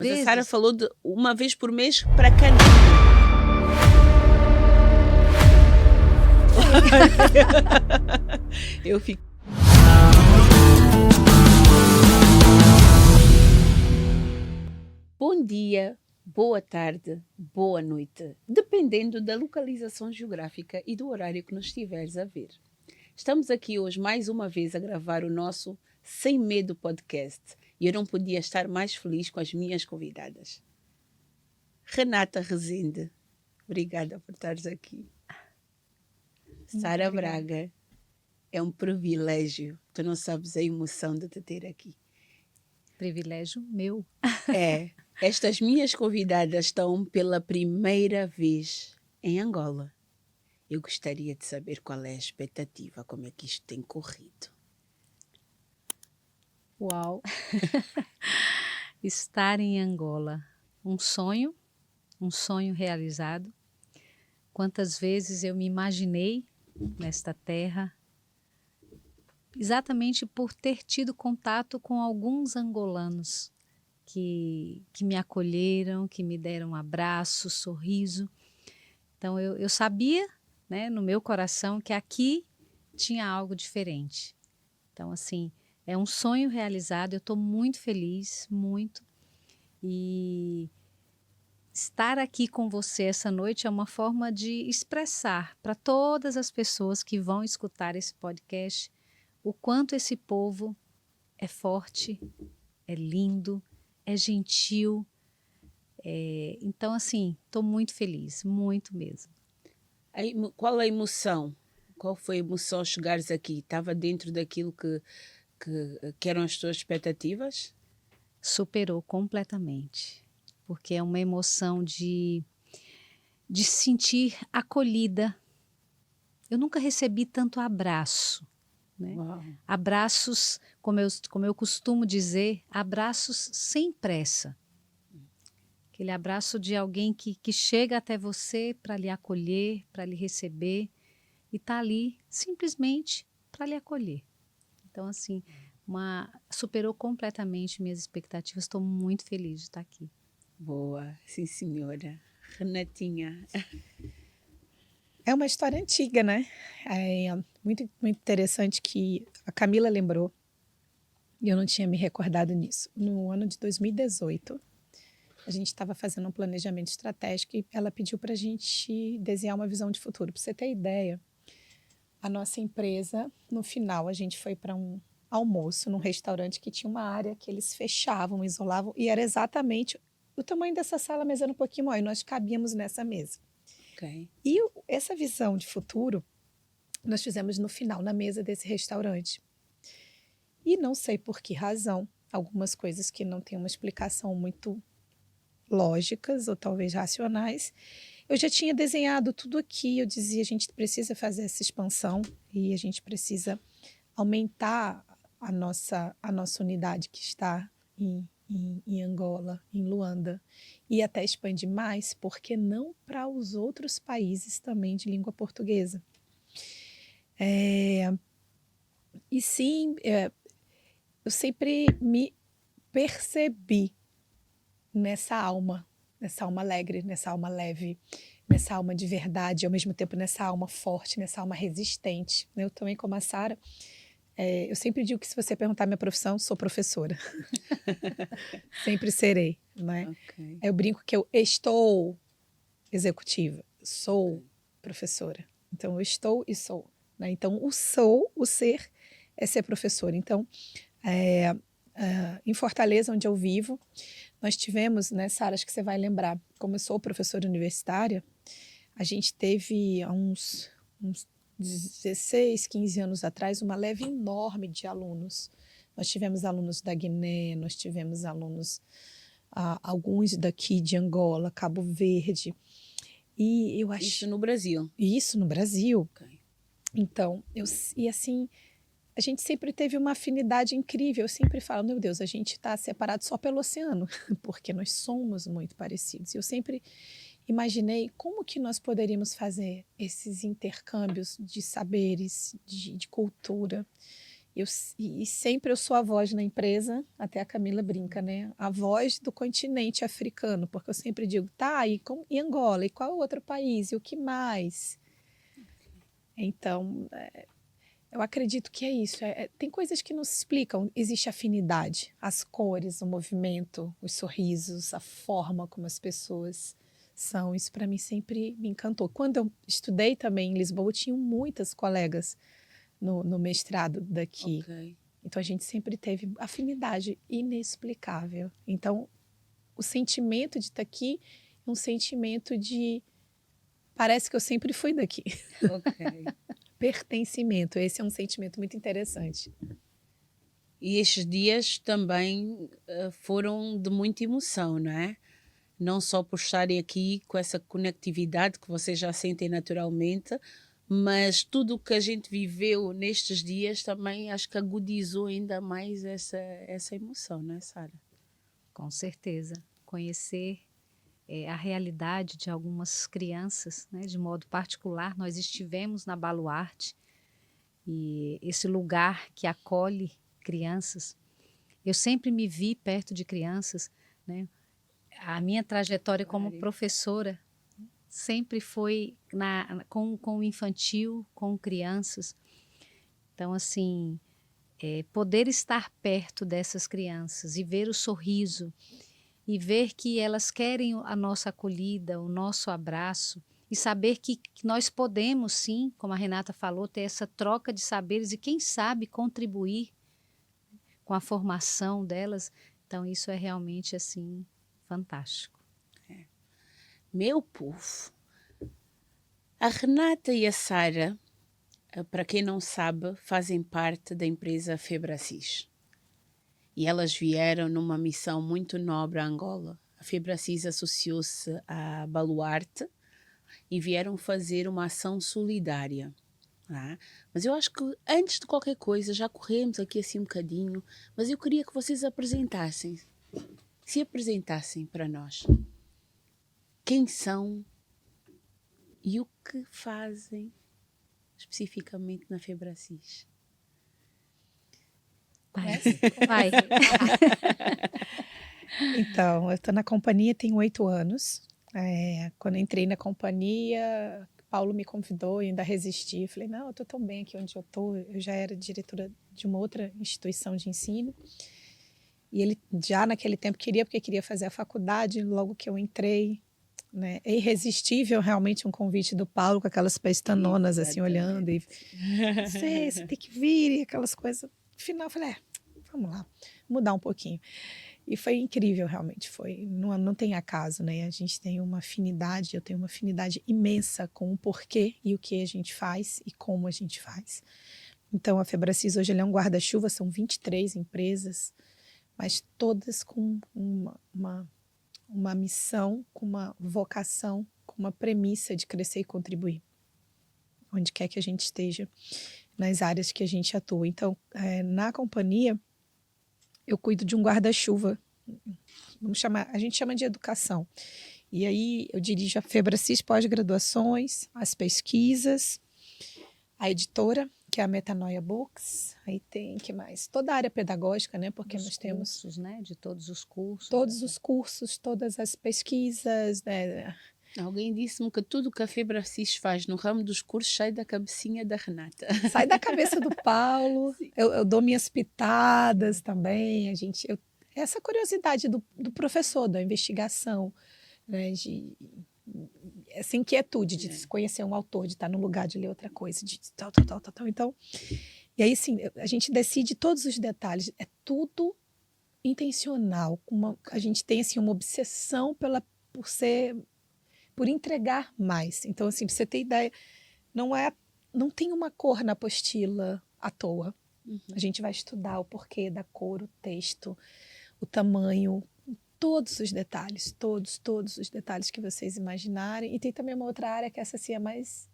Mas a Sara vezes. falou de uma vez por mês para Canaã. Eu fico. Bom dia, boa tarde, boa noite, dependendo da localização geográfica e do horário que nos estiveres a ver. Estamos aqui hoje mais uma vez a gravar o nosso Sem Medo podcast e eu não podia estar mais feliz com as minhas convidadas. Renata Rezende, obrigada por estares aqui. Sara Braga, é um privilégio, tu não sabes a emoção de te ter aqui. Privilégio meu. Estas minhas convidadas estão pela primeira vez em Angola. Eu gostaria de saber qual é a expectativa, como é que isto tem corrido. Uau! Estar em Angola, um sonho realizado. Quantas vezes eu me imaginei nesta terra, exatamente por ter tido contato com alguns angolanos que me acolheram, que me deram um abraço, sorriso. Então eu sabia, né, no meu coração que aqui tinha algo diferente. Então, assim, é um sonho realizado, eu estou muito feliz, muito. E estar aqui com você essa noite é uma forma de expressar para todas as pessoas que vão escutar esse podcast o quanto esse povo é forte, é lindo, é gentil. Então, assim, estou muito feliz, muito mesmo. Qual a emoção? Qual foi a emoção chegares aqui? Estava dentro daquilo que eram as tuas expectativas? Superou completamente, porque é uma emoção de se sentir acolhida. Eu nunca recebi tanto abraço, né? Abraços, como eu costumo dizer, abraços sem pressa. Aquele abraço de alguém que chega até você para lhe acolher, para lhe receber e está ali simplesmente para lhe acolher. Então, assim, superou completamente minhas expectativas. Estou muito feliz de estar aqui. Boa, sim senhora. Renatinha. É uma história antiga, né? É muito, muito interessante que a Camila lembrou, e eu não tinha me recordado nisso. No ano de 2018, a gente estava fazendo um planejamento estratégico e ela pediu para a gente desenhar uma visão de futuro. Para você ter ideia, a nossa empresa, no final, a gente foi para um almoço num restaurante que tinha uma área que eles fechavam, isolavam, e era exatamente o tamanho dessa sala, mas era um pouquinho maior, e nós cabíamos nessa mesa. Okay. E essa visão de futuro nós fizemos no final, na mesa desse restaurante. E não sei por que razão, algumas coisas que não têm uma explicação muito lógicas ou talvez racionais, eu já tinha desenhado tudo aqui. Eu dizia, a gente precisa fazer essa expansão e a gente precisa aumentar a nossa unidade que está em Angola, em Luanda, e até expandir mais, porque não para os outros países também de língua portuguesa. E sim, eu sempre me percebi nessa alma alegre, nessa alma leve, nessa alma de verdade, ao mesmo tempo nessa alma forte, nessa alma resistente. Eu também, como a Sara, eu sempre digo que se você perguntar minha profissão, sou professora. Sempre serei, né? Okay. Eu brinco que eu estou executiva, sou professora. Então, eu estou e sou. Né? Então, o sou, o ser, é ser professora. Então, em Fortaleza, onde eu vivo, nós tivemos, né, Sara, acho que você vai lembrar, como eu sou professora universitária, a gente teve há uns 16, 15 anos atrás, uma leve enorme de alunos. Nós tivemos alunos da Guiné, nós tivemos alunos, alguns daqui de Angola, Cabo Verde. E eu acho... Isso no Brasil? Isso, no Brasil. Okay. Então, e assim, a gente sempre teve uma afinidade incrível. Eu sempre falo, meu Deus, a gente está separado só pelo oceano, porque nós somos muito parecidos. E eu sempre imaginei como que nós poderíamos fazer esses intercâmbios de saberes, de cultura. E sempre eu sou a voz na empresa, até a Camila brinca, né? A voz do continente africano, porque eu sempre digo, tá, e Angola, e qual outro país, e o que mais? Então, eu acredito que é isso. Tem coisas que não se explicam. Existe afinidade, as cores, o movimento, os sorrisos, a forma como as pessoas são. Isso para mim sempre me encantou. Quando eu estudei também em Lisboa, eu tinha muitas colegas no mestrado daqui. Ok. Então a gente sempre teve afinidade inexplicável. Então o sentimento de estar aqui é um sentimento de parece que eu sempre fui daqui. Ok. Pertencimento, esse é um sentimento muito interessante. E estes dias também foram de muita emoção, não é? Não só por estarem aqui com essa conectividade que vocês já sentem naturalmente, mas tudo o que a gente viveu nestes dias também acho que agudizou ainda mais essa emoção, não é, Sara? Com certeza. Conhecer a realidade de algumas crianças, né? De modo particular, nós estivemos na Baluarte e esse lugar que acolhe crianças. Eu sempre me vi perto de crianças, né? A minha trajetória como professora sempre foi com o infantil, com crianças. Então, assim, poder estar perto dessas crianças e ver o sorriso e ver que elas querem a nossa acolhida, o nosso abraço e saber que nós podemos, sim, como a Renata falou, ter essa troca de saberes e, quem sabe, contribuir com a formação delas. Então, isso é realmente, assim, fantástico. Meu povo, a Renata e a Sara, para quem não sabe, fazem parte da empresa Febracis. E elas vieram numa missão muito nobre a Angola. A Febracis associou-se à Baluarte e vieram fazer uma ação solidária. Mas eu acho que antes de qualquer coisa, já corremos aqui assim um bocadinho, mas eu queria que vocês se apresentassem para nós. Quem são e o que fazem especificamente na Febracis? Vai. Então, eu estou na companhia tem 8 anos. Quando eu entrei na companhia, Paulo me convidou e ainda resisti. Falei, não, eu estou tão bem aqui onde eu estou. Eu já era diretora de uma outra instituição de ensino. E ele já naquele tempo porque queria fazer a faculdade. Logo que eu entrei, né, é irresistível realmente um convite do Paulo com aquelas pestanonas assim olhando e você tem que vir e aquelas coisas. No final eu falei, vamos lá, mudar um pouquinho. E foi incrível, realmente, não tem acaso, né? A gente tem uma afinidade, eu tenho uma afinidade imensa com o porquê e o que a gente faz e como a gente faz. Então, a Febracis hoje é um guarda-chuva, são 23 empresas, mas todas com uma missão, com uma vocação, com uma premissa de crescer e contribuir, onde quer que a gente esteja, nas áreas que a gente atua. Então, na companhia, eu cuido de um guarda-chuva, a gente chama de educação. E aí eu dirijo a Febracis pós-graduações, as pesquisas, a editora, que é a Metanoia Books, aí tem, que mais? Toda a área pedagógica, né? Porque nós temos cursos, né? De todos os cursos. Todos os cursos, todas as pesquisas, né? Alguém disse-me que tudo o que a Febracis faz no ramo dos cursos sai da cabecinha da Renata. Sai da cabeça do Paulo. Eu dou minhas pitadas também. Essa curiosidade do professor, da investigação, né? Essa inquietude de conhecer um autor, de estar no lugar de ler outra coisa, de tal. Então, e aí, sim, a gente decide todos os detalhes. É tudo intencional. A gente tem assim, uma obsessão por entregar mais. Então, assim, para você ter ideia, não tem uma cor na apostila à toa. Uhum. A gente vai estudar o porquê da cor, o texto, o tamanho, todos os detalhes, todos os detalhes que vocês imaginarem. E tem também uma outra área que essa assim é mais,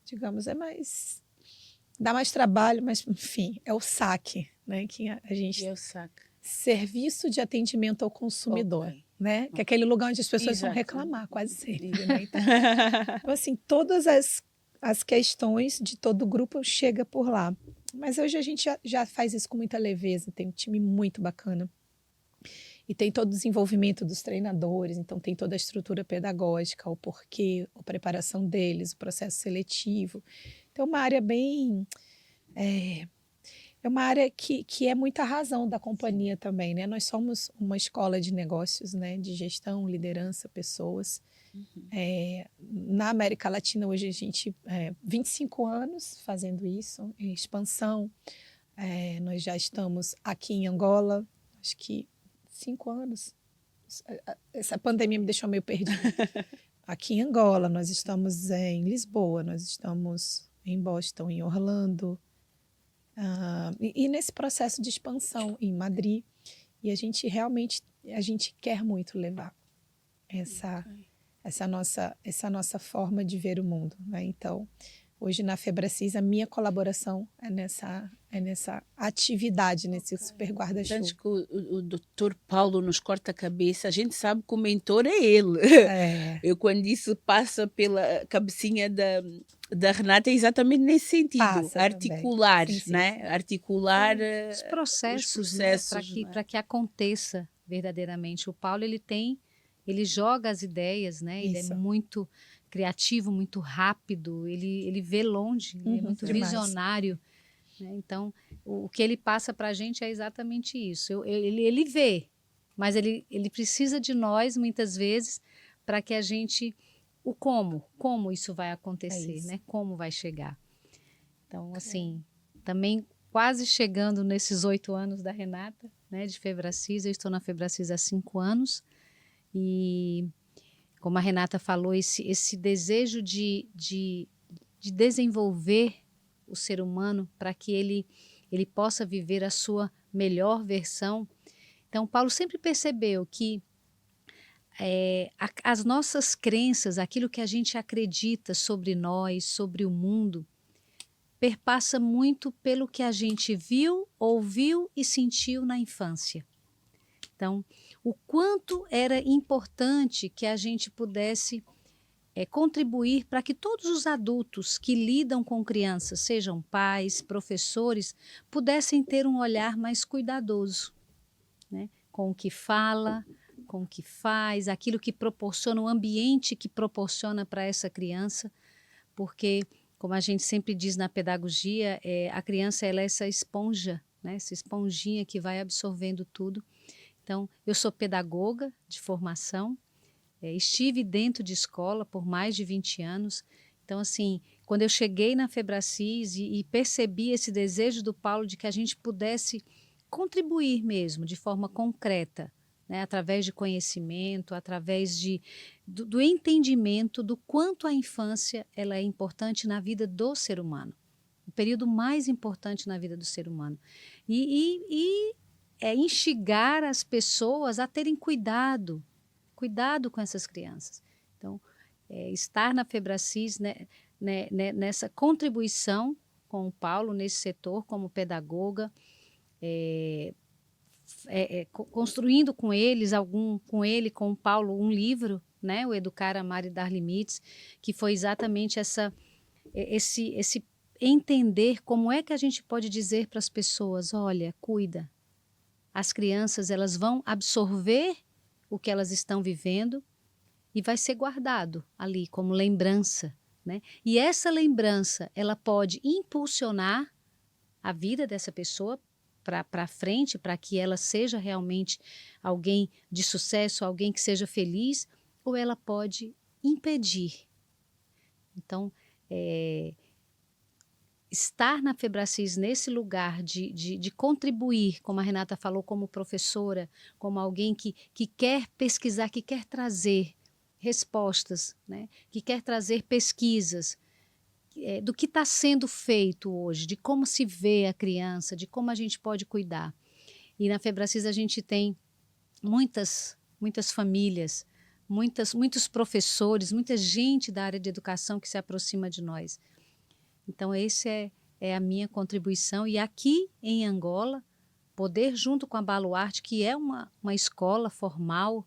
digamos, dá mais trabalho, mas enfim, é o SAC, né? Que a gente... E é o SAC? Serviço de Atendimento ao Consumidor. Okay. Né? Que é aquele lugar onde as pessoas vão reclamar, quase sempre. Né? Então, assim, todas as questões de todo o grupo chega por lá. Mas hoje a gente já faz isso com muita leveza, tem um time muito bacana. E tem todo o desenvolvimento dos treinadores, então tem toda a estrutura pedagógica, o porquê, a preparação deles, o processo seletivo. Então, é uma área bem... É uma área que é muita razão da companhia também, né? Nós somos uma escola de negócios, né? De gestão, liderança, pessoas. Na América Latina, hoje a gente... 25 anos fazendo isso, em expansão. Nós já estamos aqui em Angola, acho que 5 anos. Essa pandemia me deixou meio perdida. Aqui em Angola, nós estamos em Lisboa, nós estamos em Boston, em Orlando, e nesse processo de expansão em Madrid. E a gente realmente quer muito levar essa nossa forma de ver o mundo, né? Então, hoje na Febracis, a minha colaboração é nessa atividade, nesse super guarda-chuva. Antes que o doutor Paulo nos corta a cabeça, a gente sabe que o mentor é ele. Eu, quando isso passa pela cabecinha da Renata, é exatamente nesse sentido. Passa articular, sim, né? Articular os processos, né? Para que aconteça verdadeiramente. O Paulo, ele joga as ideias, né? Ele é muito criativo, muito rápido, ele vê longe, ele é muito visionário. Né? Então, o que ele passa para a gente é exatamente isso. Ele vê, mas ele precisa de nós, muitas vezes, para que a gente... como isso vai acontecer, né? Como vai chegar. Então, assim, também quase chegando nesses 8 anos da Renata, né? De Febracis, eu estou na Febracis há 5 anos, e como a Renata falou, esse desejo de desenvolver o ser humano para que ele possa viver a sua melhor versão. Então, Paulo sempre percebeu que as nossas crenças, aquilo que a gente acredita sobre nós, sobre o mundo, perpassa muito pelo que a gente viu, ouviu e sentiu na infância. Então, o quanto era importante que a gente pudesse contribuir para que todos os adultos que lidam com crianças, sejam pais, professores, pudessem ter um olhar mais cuidadoso, né? Com o que fala, com o que faz, aquilo que proporciona, o ambiente que proporciona para essa criança, porque, como a gente sempre diz na pedagogia, a criança ela é essa esponja, né? Essa esponjinha que vai absorvendo tudo. Então, eu sou pedagoga de formação, estive dentro de escola por mais de 20 anos. Então, assim, quando eu cheguei na Febracis e percebi esse desejo do Paulo de que a gente pudesse contribuir mesmo de forma concreta, né, através de conhecimento, através do entendimento do quanto a infância ela é importante na vida do ser humano. O período mais importante na vida do ser humano. E instigar as pessoas a terem cuidado com essas crianças. Então, estar na Febracis, né, nessa contribuição com o Paulo, nesse setor, como pedagoga, construindo com com o Paulo, um livro, né, o Educar, Amar e Dar Limites, que foi exatamente esse entender como é que a gente pode dizer para as pessoas, olha, cuida, as crianças elas vão absorver o que elas estão vivendo e vai ser guardado ali como lembrança, né? E essa lembrança, ela pode impulsionar a vida dessa pessoa para frente, para que ela seja realmente alguém de sucesso, alguém que seja feliz, ou ela pode impedir. Então, estar na Febracis nesse lugar de contribuir, como a Renata falou, como professora, como alguém que quer pesquisar, que quer trazer respostas, né? Que quer trazer pesquisas do que está sendo feito hoje, de como se vê a criança, de como a gente pode cuidar. E na Febracis a gente tem muitas famílias, muitos professores, muita gente da área de educação que se aproxima de nós. Então, esse é a minha contribuição. E aqui em Angola, poder, junto com a Baluarte, que é uma escola formal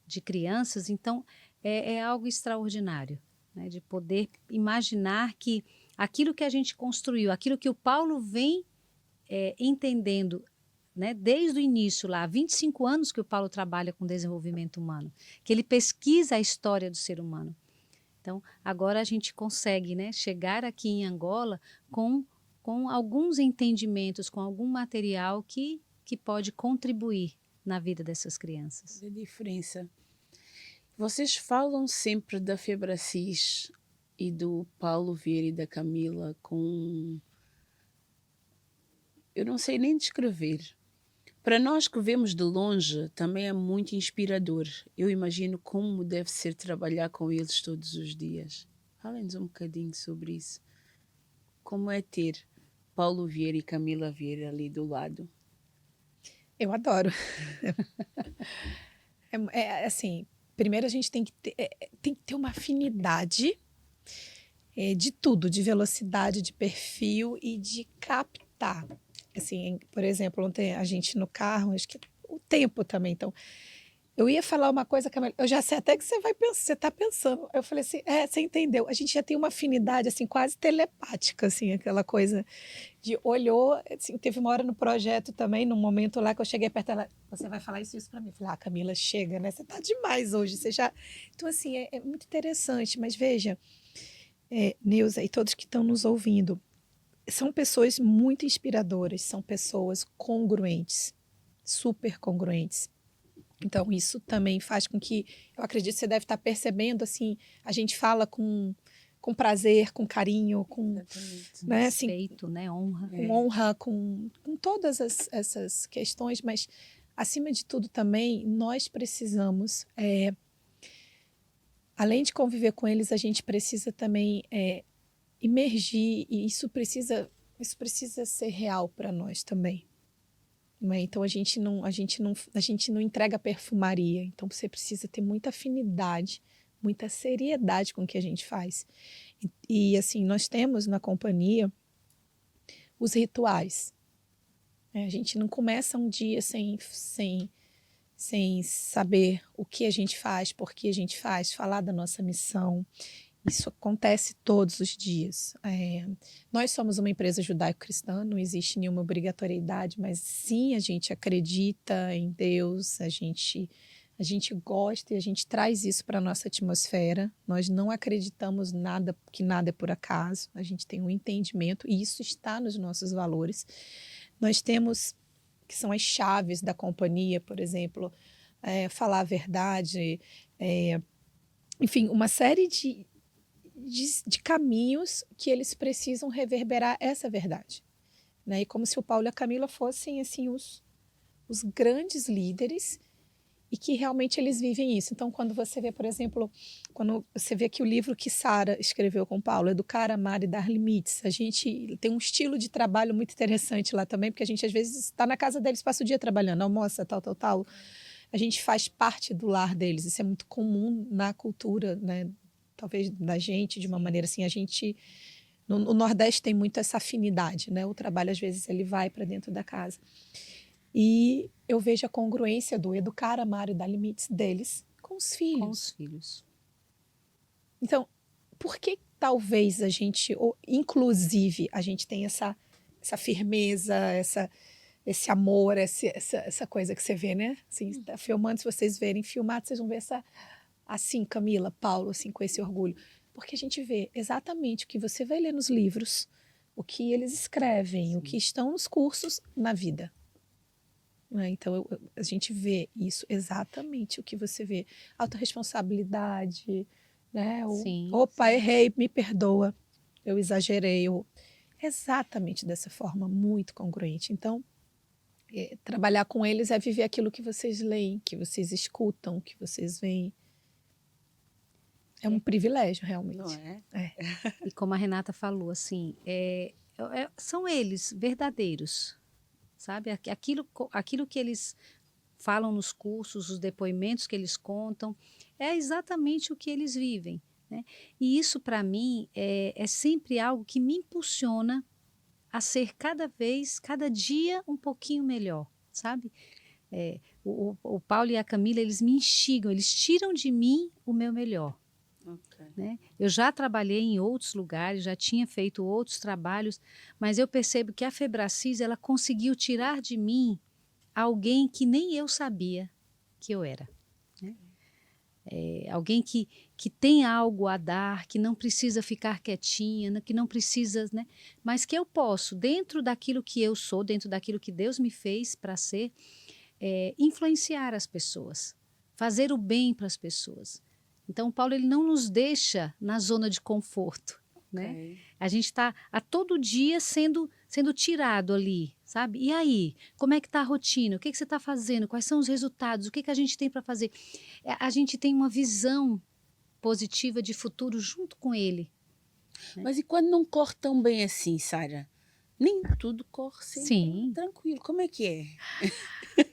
de crianças, então é algo extraordinário, né? De poder imaginar que aquilo que a gente construiu, aquilo que o Paulo vem entendendo, né, desde o início lá, há 25 anos que o Paulo trabalha com desenvolvimento humano, que ele pesquisa a história do ser humano. Então, agora a gente consegue, né, chegar aqui em Angola com alguns entendimentos, com algum material que pode contribuir na vida dessas crianças. A diferença. Vocês falam sempre da Febracis e do Paulo Vieira e da Camila com... Eu não sei nem descrever. Para nós que vemos de longe, também é muito inspirador. Eu imagino como deve ser trabalhar com eles todos os dias. Falem-nos um bocadinho sobre isso. Como é ter Paulo Vieira e Camila Vieira ali do lado? Eu adoro. Assim, primeiro a gente tem que ter uma afinidade de tudo, de velocidade, de perfil e de captar. Assim, por exemplo, ontem a gente no carro, acho que o tempo também. Então, eu ia falar uma coisa, Camila, eu já sei até que você vai pensar, você está pensando. Eu falei assim, você entendeu? A gente já tem uma afinidade assim quase telepática, assim, aquela coisa de olhou, assim, teve uma hora no projeto também, num momento lá que eu cheguei perto dela, você vai falar isso para mim. Eu falei, Camila, chega, né? Você tá demais hoje, você já... Então, assim, é muito interessante, mas veja, Neuza e todos que estão nos ouvindo, são pessoas muito inspiradoras, são pessoas congruentes, super congruentes. Então, isso também faz com que, eu acredito que você deve estar percebendo, assim, a gente fala com prazer, com carinho, com, né, assim, respeito, né, honra. Com honra, com todas essas questões, mas, acima de tudo também, nós precisamos, além de conviver com eles, a gente precisa também imergir, e isso precisa ser real para nós também. Né? Então a gente não entrega perfumaria. Então você precisa ter muita afinidade, muita seriedade com o que a gente faz. E assim, nós temos na companhia os rituais. A gente não começa um dia sem saber o que a gente faz, por que a gente faz, falar da nossa missão. Isso acontece todos os dias. Nós somos uma empresa judaico-cristã, não existe nenhuma obrigatoriedade, mas sim, a gente acredita em Deus, a gente gosta e a gente traz isso para a nossa atmosfera. Nós não acreditamos que nada é por acaso, a gente tem um entendimento e isso está nos nossos valores. Nós temos, que são as chaves da companhia, por exemplo, falar a verdade, enfim, uma série de caminhos que eles precisam reverberar essa verdade. Né? E como se o Paulo e a Camila fossem assim, os grandes líderes e que realmente eles vivem isso. Então, quando você vê, por exemplo, quando você vê que o livro que Sara escreveu com Paulo, Educar, Amar e Dar Limites, a gente tem um estilo de trabalho muito interessante lá também, porque a gente às vezes está na casa deles, passa o dia trabalhando, almoça, tal. A gente faz parte do lar deles. Isso é muito comum na cultura, né? Talvez da gente, de uma maneira assim, a gente... No Nordeste tem muito essa afinidade, né? O trabalho, às vezes, ele vai para dentro da casa. E eu vejo a congruência do educar, amar e dar limites deles com os filhos. Com os filhos. Então, por que talvez a gente, ou inclusive, a gente tem essa firmeza, esse amor, essa coisa que você vê, né? Assim, tá filmando, se vocês verem filmado, vocês vão ver assim, Camila, Paulo, assim, com esse orgulho. Porque a gente vê exatamente o que você vai ler nos livros, o que eles escrevem, sim, o que estão nos cursos na vida. Né? Então, a gente vê isso exatamente, o que você vê. Autorresponsabilidade, né? Opa, errei, me perdoa, eu exagerei. Exatamente dessa forma, muito congruente. Então, trabalhar com eles é viver aquilo que vocês leem, que vocês escutam, que vocês veem. É um privilégio, realmente. Não é? E como a Renata falou, assim, são eles verdadeiros, sabe? Aquilo que eles falam nos cursos, os depoimentos que eles contam, é exatamente o que eles vivem. Né? E isso, para mim, é sempre algo que me impulsiona a ser cada dia um pouquinho melhor, sabe? O Paulo e a Camila, eles me instigam, eles tiram de mim o meu melhor. Ok. né? Eu já trabalhei em outros lugares, já tinha feito outros trabalhos, mas eu percebo que a Febracis, ela conseguiu tirar de mim alguém que nem eu sabia que eu era, né? Alguém que tem algo a dar, que não precisa ficar quietinha, que não precisa, né? Mas que eu posso, dentro daquilo que eu sou, dentro daquilo que Deus me fez para ser, influenciar as pessoas, fazer o bem para as pessoas. Então, Paulo, ele não nos deixa na zona de conforto, né? Ok. A gente está a todo dia sendo tirado ali, sabe? E aí, como é que está a rotina? O que você está fazendo? Quais são os resultados? O que a gente tem para fazer? A gente tem uma visão positiva de futuro junto com ele. Mas e quando não corre tão bem assim, Sara? Nem tudo corre sempre Sim. tranquilo. Como é que é?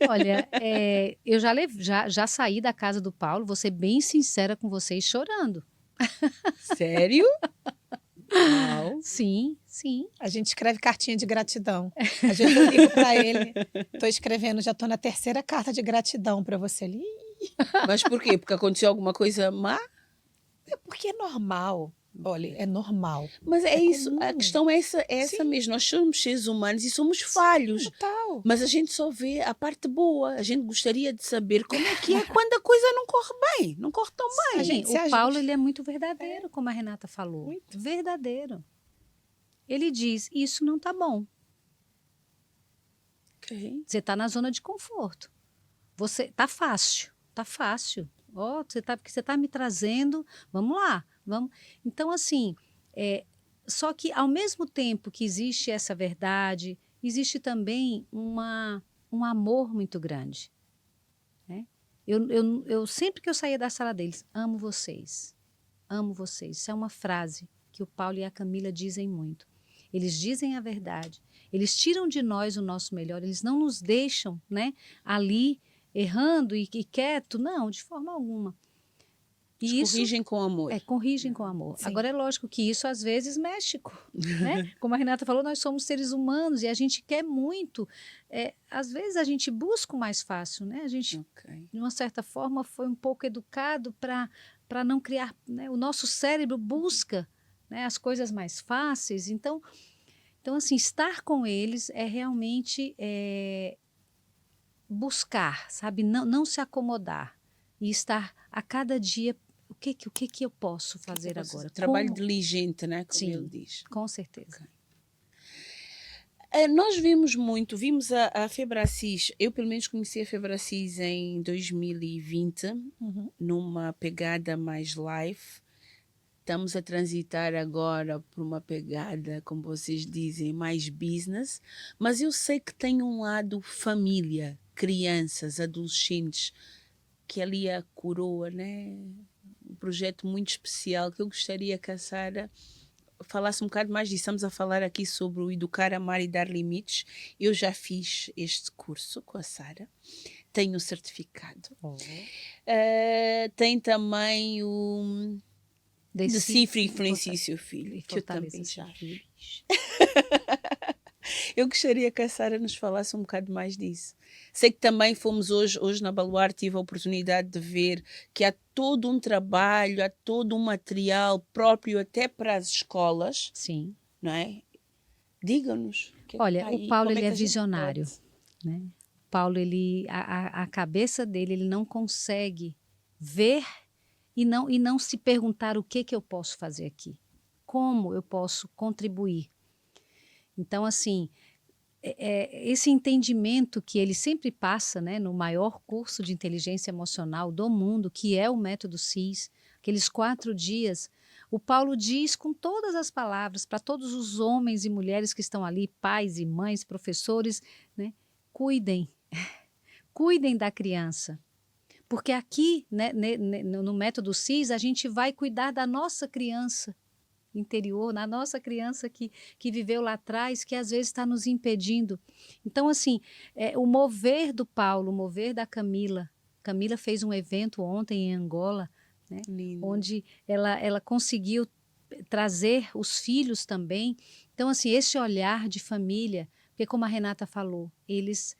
Olha, eu já saí da casa do Paulo, vou ser bem sincera com vocês, chorando. Sério? Uau. Sim, sim. A gente escreve cartinha de gratidão. Às vezes eu ligo para ele, estou escrevendo, já estou na 3ª carta de gratidão para você ali. Mas por quê? Porque aconteceu alguma coisa má? É porque é normal. Olha, é normal. Mas é isso, a comum. questão é essa Sim. mesmo. Nós somos seres humanos e somos falhos. Total. Mas a gente só vê a parte boa. A gente gostaria de saber como é que é quando a coisa não corre bem, não corre tão A bem. gente se O Paulo, ajusta. ele é muito verdadeiro, como a Renata falou. Muito. Verdadeiro. Ele diz, isso não tá bom. Ok. Você tá na zona de conforto. Você tá fácil, tá fácil. Ó, porque você tá me trazendo, vamos lá, vamos. Então, assim, só que ao mesmo tempo que existe essa verdade, existe também um amor muito grande, né? Eu sempre que eu saía da sala deles, amo vocês, amo vocês. Isso é uma frase que o Paulo e a Camila dizem muito. Eles dizem a verdade, eles tiram de nós o nosso melhor, eles não nos deixam, né, ali errando e quieto, não, de forma alguma. Eles E isso corrigem com amor. corrigem com amor. Sim. Agora é lógico que isso às vezes mexe, né? Como a Renata falou, nós somos seres humanos e a gente quer muito. Às vezes a gente busca o mais fácil, né? A gente, Ok. de uma certa forma, foi um pouco educado para não criar, né? O nosso cérebro busca, né, as coisas mais fáceis. Então assim, estar com eles é realmente buscar, sabe? Não se acomodar e estar a cada dia. O que eu posso fazer agora? Trabalho Como? diligente, né? Como Sim, ele diz. com certeza. Nós vimos a Febracis, eu pelo menos conheci a Febracis em 2020, Uhum. numa pegada mais live. Estamos a transitar agora por uma pegada, como vocês dizem, mais business, mas eu sei que tem um lado família, crianças, adolescentes, que ali é a coroa, né? Um projeto muito especial que eu gostaria que a Sara falasse um bocado mais disso. Estamos a falar aqui sobre o Educar, Amar e Dar Limites. Eu já fiz este curso com a Sara, tenho o certificado. Tem também o Decifre e Influencie seu filho, que eu também já fiz. Eu gostaria que a Sara nos falasse um bocado mais disso. Sei que também fomos hoje na Baluarte, tive a oportunidade de ver que há todo um trabalho, há todo um material próprio até para as escolas. Sim. Não é? Diga-nos. Olha, o Paulo, ele é que a gente visionário, pode? né? O Paulo, a cabeça dele, ele não consegue ver e não se perguntar o que eu posso fazer aqui, como eu posso contribuir. Então, assim, esse entendimento que ele sempre passa, né, no maior curso de inteligência emocional do mundo, que é o método CIS, aqueles 4 dias, o Paulo diz com todas as palavras para todos os homens e mulheres que estão ali, pais e mães, professores, né, cuidem, cuidem da criança. Porque aqui, né, no método CIS, a gente vai cuidar da nossa criança interior, na nossa criança que viveu lá atrás, que às vezes está nos impedindo. Então, assim, o mover do Paulo, o mover da Camila. Camila fez um evento ontem em Angola, né, onde ela conseguiu trazer os filhos também. Então, assim, esse olhar de família, porque como a Renata falou, eles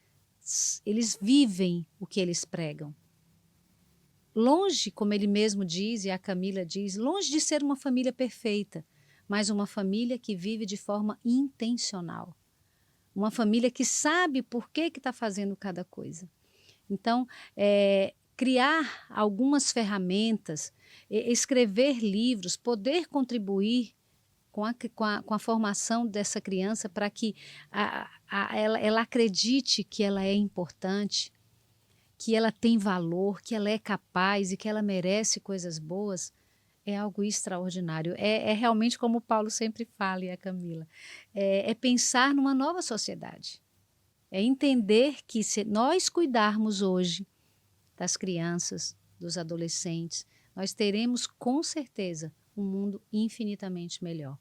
vivem o que eles pregam. longe, como ele mesmo diz e a Camila diz, longe de ser uma família perfeita, mas uma família que vive de forma intencional. Uma família que sabe por que está fazendo cada coisa. Então, criar algumas ferramentas, escrever livros, poder contribuir com a formação dessa criança para que ela acredite que ela é importante, que ela tem valor, que ela é capaz e que ela merece coisas boas, é algo extraordinário. É realmente como o Paulo sempre fala, e a Camila, é pensar numa nova sociedade. É entender que se nós cuidarmos hoje das crianças, dos adolescentes, nós teremos com certeza um mundo infinitamente melhor.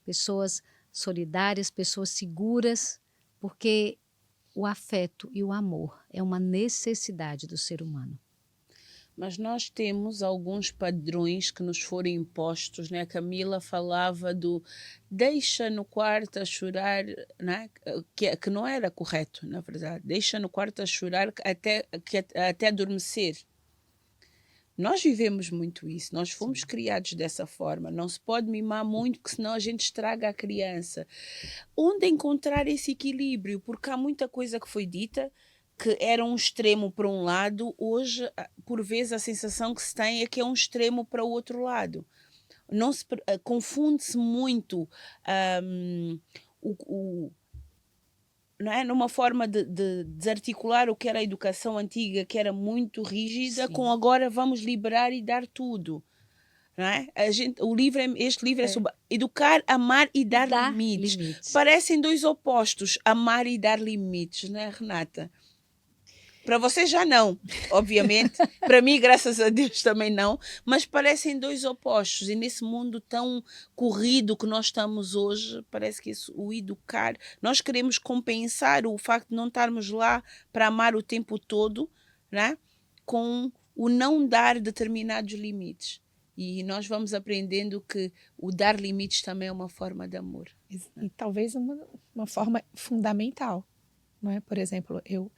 Pessoas solidárias, pessoas seguras, porque o afeto e o amor é uma necessidade do ser humano. Mas nós temos alguns padrões que nos foram impostos, né? A Camila falava do deixa no quarto a chorar, né? Que não era correto, na verdade. Deixa no quarto a chorar até adormecer. Nós vivemos muito isso, nós fomos criados dessa forma. Não se pode mimar muito, porque senão a gente estraga a criança. Onde encontrar esse equilíbrio? Porque há muita coisa que foi dita que era um extremo para um lado, hoje, por vezes, a sensação que se tem é que é um extremo para o outro lado. Não se confunde-se muito não é? Numa forma de desarticular o que era a educação antiga, que era muito rígida, Sim. com agora vamos liberar e dar tudo. Não é? Este livro é sobre educar, amar e dar limites. Parecem dois opostos, amar e dar limites, não é, Renata? Para você já não, obviamente. Para mim, graças a Deus, também não. Mas parecem dois opostos. E nesse mundo tão corrido que nós estamos hoje, parece que o educar... Nós queremos compensar o facto de não estarmos lá para amar o tempo todo, né? Com o não dar determinados limites. E nós vamos aprendendo que o dar limites também é uma forma de amor. E talvez uma forma fundamental. Não é? Por exemplo, eu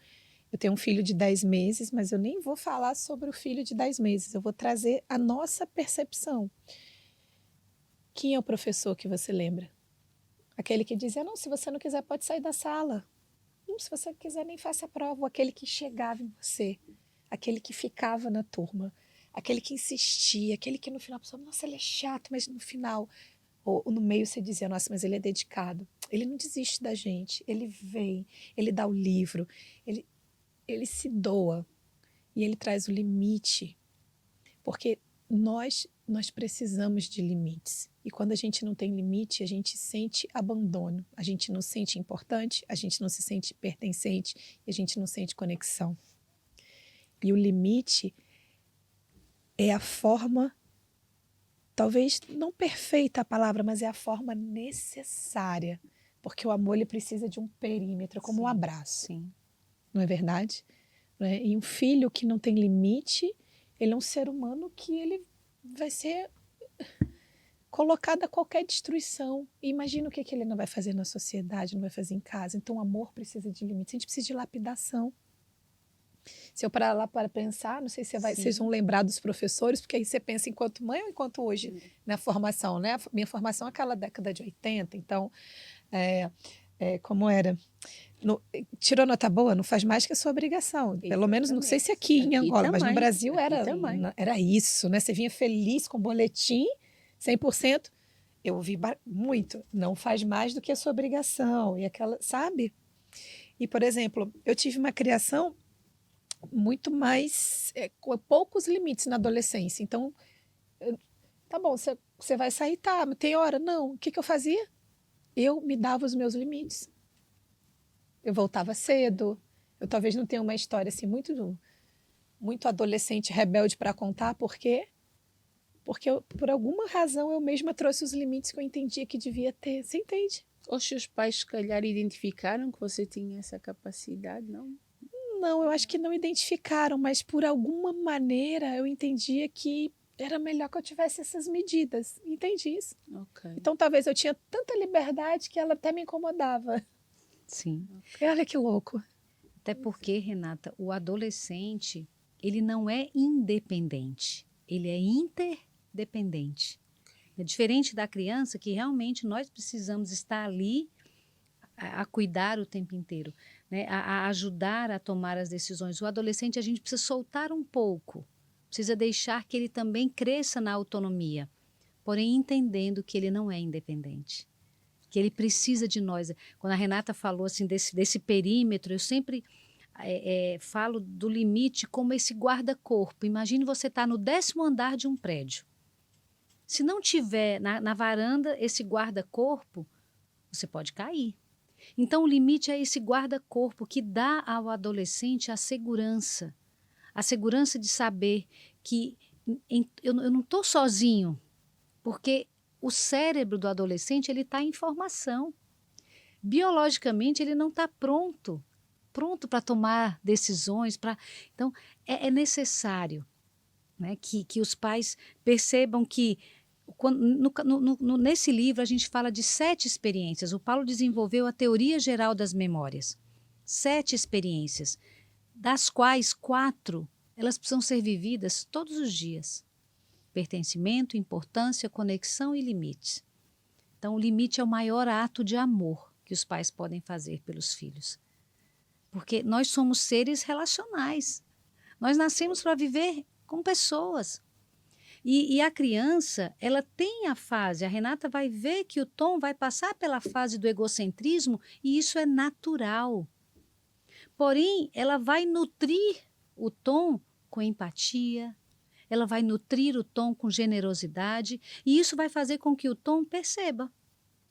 tenho um filho de 10 meses, mas eu nem vou falar sobre o filho de 10 meses. Eu vou trazer a nossa percepção. Quem é o professor que você lembra? Aquele que dizia, não, se você não quiser, pode sair da sala. Não, se você quiser, nem faça a prova. Ou aquele que chegava em você. Aquele que ficava na turma. Aquele que insistia. Aquele que no final pensava, nossa, ele é chato, mas no final... Ou no meio você dizia, nossa, mas ele é dedicado. Ele não desiste da gente. Ele vem, ele dá o livro, ele se doa e ele traz o limite, porque nós precisamos de limites. E quando a gente não tem limite, a gente sente abandono, a gente não se sente importante, a gente não se sente pertencente e a gente não sente conexão. E o limite é a forma, talvez não perfeita a palavra, mas é a forma necessária, porque o amor ele precisa de um perímetro, como um abraço. Sim. Não é verdade? Né? E um filho que não tem limite, ele é um ser humano que ele vai ser colocado a qualquer destruição. E imagina o que ele não vai fazer na sociedade, não vai fazer em casa. Então o amor precisa de limites, a gente precisa de lapidação. Se eu parar lá para pensar, não sei se vocês vão lembrar dos professores, porque aí você pensa enquanto mãe ou enquanto hoje na formação, né? Minha formação é aquela década de 80, então, como era? Tirou nota boa, não faz mais que a sua obrigação. Pelo menos, não sei se aqui em Angola, mas no Brasil era isso, né? Você vinha feliz com boletim, 100%. Eu ouvi muito, não faz mais do que a sua obrigação. E aquela, sabe? E, por exemplo, eu tive uma criação muito mais, com poucos limites na adolescência. Então, tá bom, você vai sair, tá, mas tem hora? Não. O que eu fazia? Eu me dava os meus limites. Eu voltava cedo. Eu talvez não tenha uma história assim muito adolescente rebelde para contar, por quê? Porque por alguma razão eu mesma trouxe os limites que eu entendia que devia ter. Você entende? Os seus pais, se calhar, identificaram que você tinha essa capacidade, não? Não, eu acho que não identificaram, mas por alguma maneira eu entendia que era melhor que eu tivesse essas medidas. Entendi isso. Okay. Então talvez eu tinha tanta liberdade que ela até me incomodava. Sim. Olha que louco. Até porque, Renata, o adolescente ele não é independente, ele é interdependente. É diferente da criança, que realmente nós precisamos estar ali a cuidar o tempo inteiro, né? A ajudar a tomar as decisões. O adolescente, a gente precisa soltar um pouco, precisa deixar que ele também cresça na autonomia, porém entendendo que ele não é independente, que ele precisa de nós. Quando a Renata falou assim desse perímetro, eu sempre falo do limite como esse guarda-corpo. Imagine você estar no 10º andar de um prédio. Se não tiver na varanda esse guarda-corpo, você pode cair. Então, o limite é esse guarda-corpo que dá ao adolescente a segurança de saber que eu não estou sozinho, porque o cérebro do adolescente ele está em formação. Biologicamente, ele não está pronto para tomar decisões. Então, é necessário, né, que os pais percebam que nesse livro a gente fala de 7 experiências. O Paulo desenvolveu a teoria geral das memórias. 7 experiências, das quais 4 elas precisam ser vividas todos os dias. Pertencimento, importância, conexão e limites. Então, o limite é o maior ato de amor que os pais podem fazer pelos filhos. Porque nós somos seres relacionais. Nós nascemos para viver com pessoas. E a criança, ela tem a fase, a Renata vai ver que o Tom vai passar pela fase do egocentrismo e isso é natural. Porém, ela vai nutrir o Tom com empatia, ela vai nutrir o Tom com generosidade e isso vai fazer com que o Tom perceba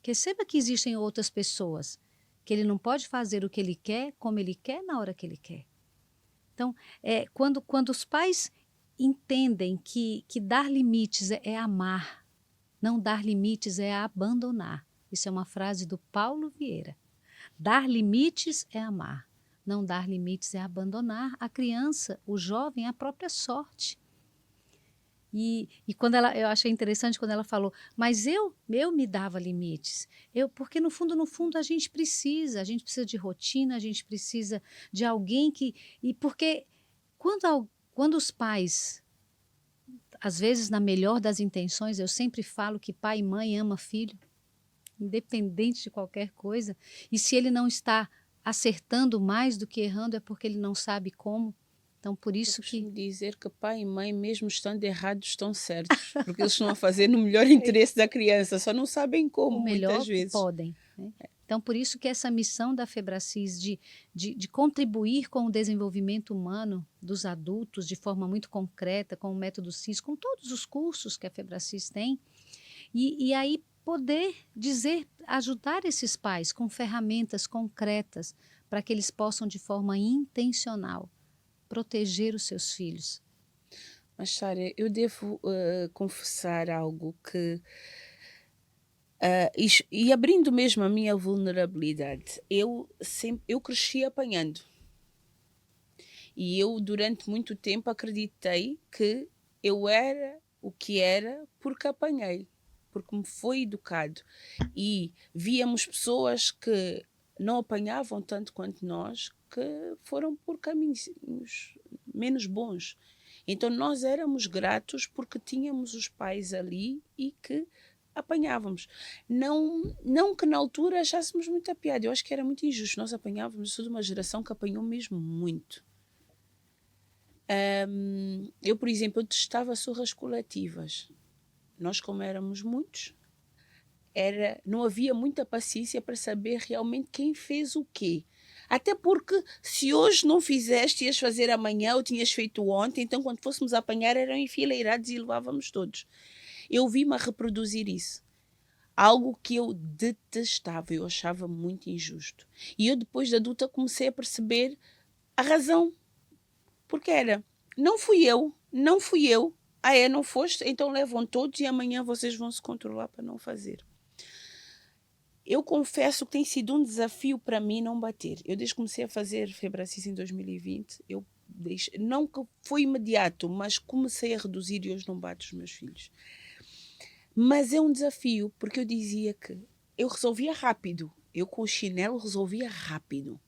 que existem outras pessoas, que ele não pode fazer o que ele quer, como ele quer, na hora que ele quer. Então, quando os pais entendem que dar limites é amar, não dar limites é abandonar. Isso é uma frase do Paulo Vieira. Dar limites é amar, não dar limites é abandonar a criança, o jovem, a própria sorte. E quando eu achei interessante quando ela falou, mas eu me dava limites. Porque no fundo a gente precisa de rotina, a gente precisa de alguém porque quando os pais, às vezes na melhor das intenções, eu sempre falo que pai e mãe ama filho, independente de qualquer coisa, e se ele não está acertando mais do que errando é porque ele não sabe como. Então, por isso que dizer que pai e mãe, mesmo estando errados, estão certos, porque eles estão a fazer no melhor interesse da criança, só não sabem como, o melhor muitas vezes. Que podem, né? Então, por isso que essa missão da Febracis de contribuir com o desenvolvimento humano dos adultos de forma muito concreta, com o método CIS, com todos os cursos que a Febracis tem, e aí poder ajudar esses pais com ferramentas concretas para que eles possam, de forma intencional, proteger os seus filhos. Mas, Sara, eu devo confessar algo que... e abrindo mesmo a minha vulnerabilidade, eu cresci apanhando. E eu, durante muito tempo, acreditei que eu era o que era porque apanhei, porque me foi educado. E víamos pessoas que não apanhavam tanto quanto nós, que foram por caminhos menos bons. Então nós éramos gratos porque tínhamos os pais ali e que apanhávamos. Não que na altura achássemos muita piada, eu acho que era muito injusto. Nós apanhávamos, sou de uma geração que apanhou mesmo muito. Eu, por exemplo, eu testava surras coletivas. Nós, como éramos muitos, não havia muita paciência para saber realmente quem fez o quê. Até porque se hoje não fizeste, ias fazer amanhã ou tinhas feito ontem, então quando fôssemos apanhar eram enfileirados e levávamos todos. Eu vi-me a reproduzir isso. Algo que eu detestava, eu achava muito injusto. E eu depois de adulta comecei a perceber a razão. Porque não fui eu, não foste, então levam todos e amanhã vocês vão se controlar para não fazer. Eu confesso que tem sido um desafio para mim não bater. Eu desde que comecei a fazer Febracis em 2020, não que foi imediato, mas comecei a reduzir e hoje não bato os meus filhos. Mas é um desafio, porque eu dizia que eu resolvia rápido. Eu com o chinelo resolvia rápido.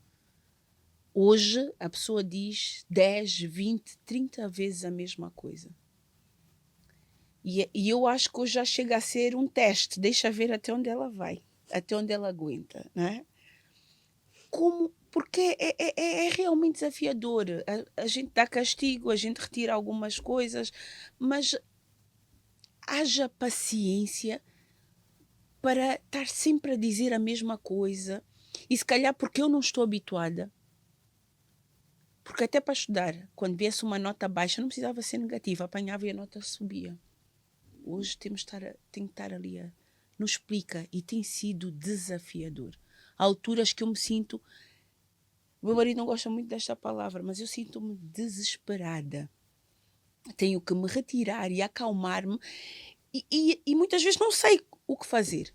Hoje a pessoa diz 10, 20, 30 vezes a mesma coisa. E eu acho que hoje já chega a ser um teste. Deixa ver até onde ela vai, até onde ela aguenta, não é? Porque é realmente desafiador. A gente dá castigo, a gente retira algumas coisas, mas haja paciência para estar sempre a dizer a mesma coisa. E se calhar porque eu não estou habituada. Porque até para estudar, quando viesse uma nota baixa, não precisava ser negativa, apanhava e a nota subia. Hoje tem que estar ali a... Não explica, e tem sido desafiador. Há alturas que eu me sinto... Meu marido não gosta muito desta palavra, mas eu sinto-me desesperada. Tenho que me retirar e acalmar-me e muitas vezes não sei o que fazer.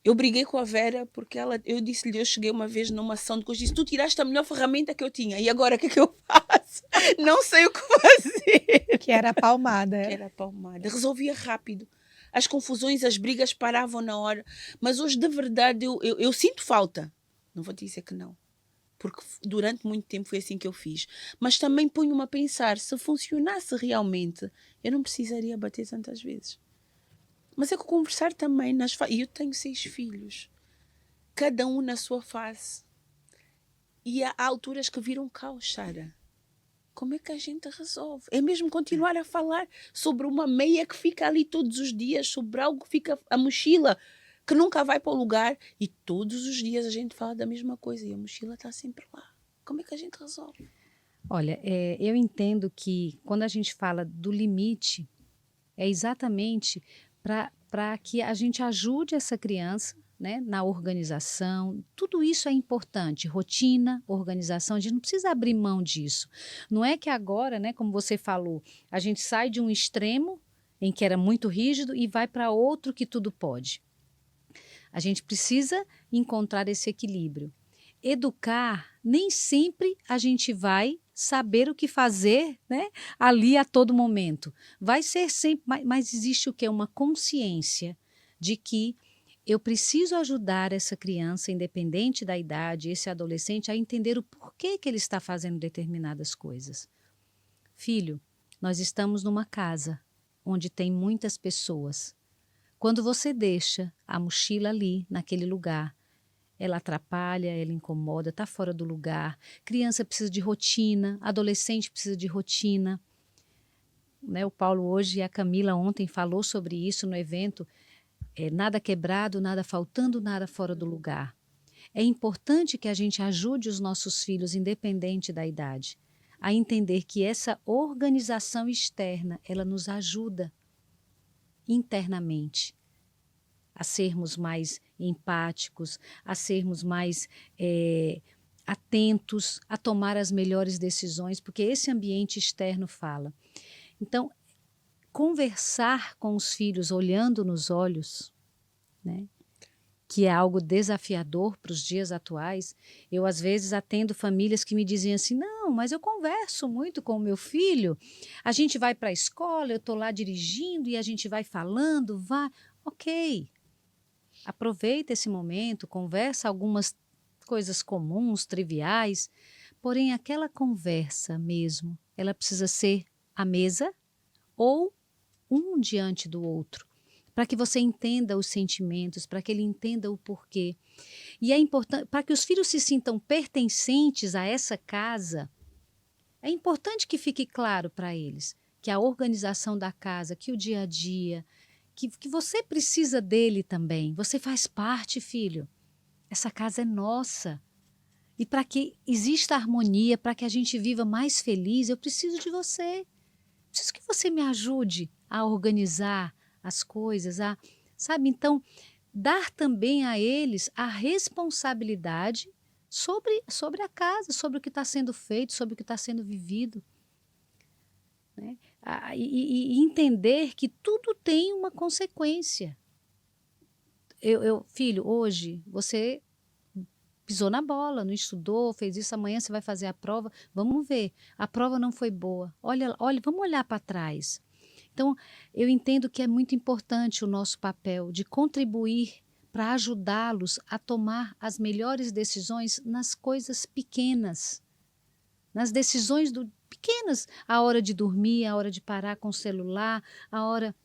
Eu briguei com a Vera porque eu disse-lhe, eu cheguei uma vez numa ação de coisas, disse, tu tiraste a melhor ferramenta que eu tinha, e agora o que é que eu faço? Não sei o que fazer. Que era a palmada. Que era a palmada. Resolvia rápido. As confusões, as brigas paravam na hora. Mas hoje, de verdade, eu sinto falta. Não vou dizer que não. Porque durante muito tempo foi assim que eu fiz. Mas também ponho-me a pensar, se funcionasse realmente, eu não precisaria bater tantas vezes. Mas é que conversar também e eu tenho 6 filhos. Cada um na sua fase. E há alturas que viram caos, Sara. Como é que a gente resolve? É mesmo continuar a falar sobre uma meia que fica ali todos os dias, sobre algo que fica, a mochila, que nunca vai para o lugar, e todos os dias a gente fala da mesma coisa e a mochila está sempre lá. Como é que a gente resolve? Olha, eu entendo que quando a gente fala do limite, é exatamente para que a gente ajude essa criança, né, na organização. Tudo isso é importante, rotina, organização, a gente não precisa abrir mão disso. Não é que agora, né, como você falou, a gente sai de um extremo em que era muito rígido e vai para outro que tudo pode. A gente precisa encontrar esse equilíbrio. Educar, nem sempre a gente vai saber o que fazer, né, ali a todo momento. Vai ser sempre, mas existe o quê? Uma consciência de que eu preciso ajudar essa criança, independente da idade, esse adolescente, a entender o porquê que ele está fazendo determinadas coisas. Filho, nós estamos numa casa onde tem muitas pessoas. Quando você deixa a mochila ali, naquele lugar, ela atrapalha, ela incomoda, está fora do lugar. Criança precisa de rotina, adolescente precisa de rotina. Né, o Paulo hoje e a Camila ontem falou sobre isso no evento. Nada quebrado, nada faltando, nada fora do lugar. É importante que a gente ajude os nossos filhos, independente da idade, a entender que essa organização externa, ela nos ajuda internamente a sermos mais empáticos, a sermos mais atentos, a tomar as melhores decisões, porque esse ambiente externo fala. Então, conversar com os filhos olhando nos olhos, né, que é algo desafiador para os dias atuais. Eu, às vezes, atendo famílias que me dizem assim, não, mas eu converso muito com o meu filho, a gente vai para a escola, eu estou lá dirigindo e a gente vai falando, vai, ok. Aproveita esse momento, conversa algumas coisas comuns, triviais, porém aquela conversa mesmo, ela precisa ser à mesa ou um diante do outro, para que você entenda os sentimentos, para que ele entenda o porquê. E é importante, para que os filhos se sintam pertencentes a essa casa, é importante que fique claro para eles que a organização da casa, que o dia a dia, que você precisa dele também. Você faz parte, filho. Essa casa é nossa. E para que exista harmonia, para que a gente viva mais feliz, eu preciso de você. Preciso que você me ajude a organizar as coisas, sabe? Então, dar também a eles a responsabilidade sobre a casa, sobre o que está sendo feito, sobre o que está sendo vivido. Né? E entender que tudo tem uma consequência. Filho, hoje você pisou na bola, não estudou, fez isso, amanhã você vai fazer a prova, vamos ver, a prova não foi boa, olha, vamos olhar para trás. Então, eu entendo que é muito importante o nosso papel de contribuir para ajudá-los a tomar as melhores decisões nas coisas pequenas, nas decisões pequenas, a hora de dormir, a hora de parar com o celular, a hora,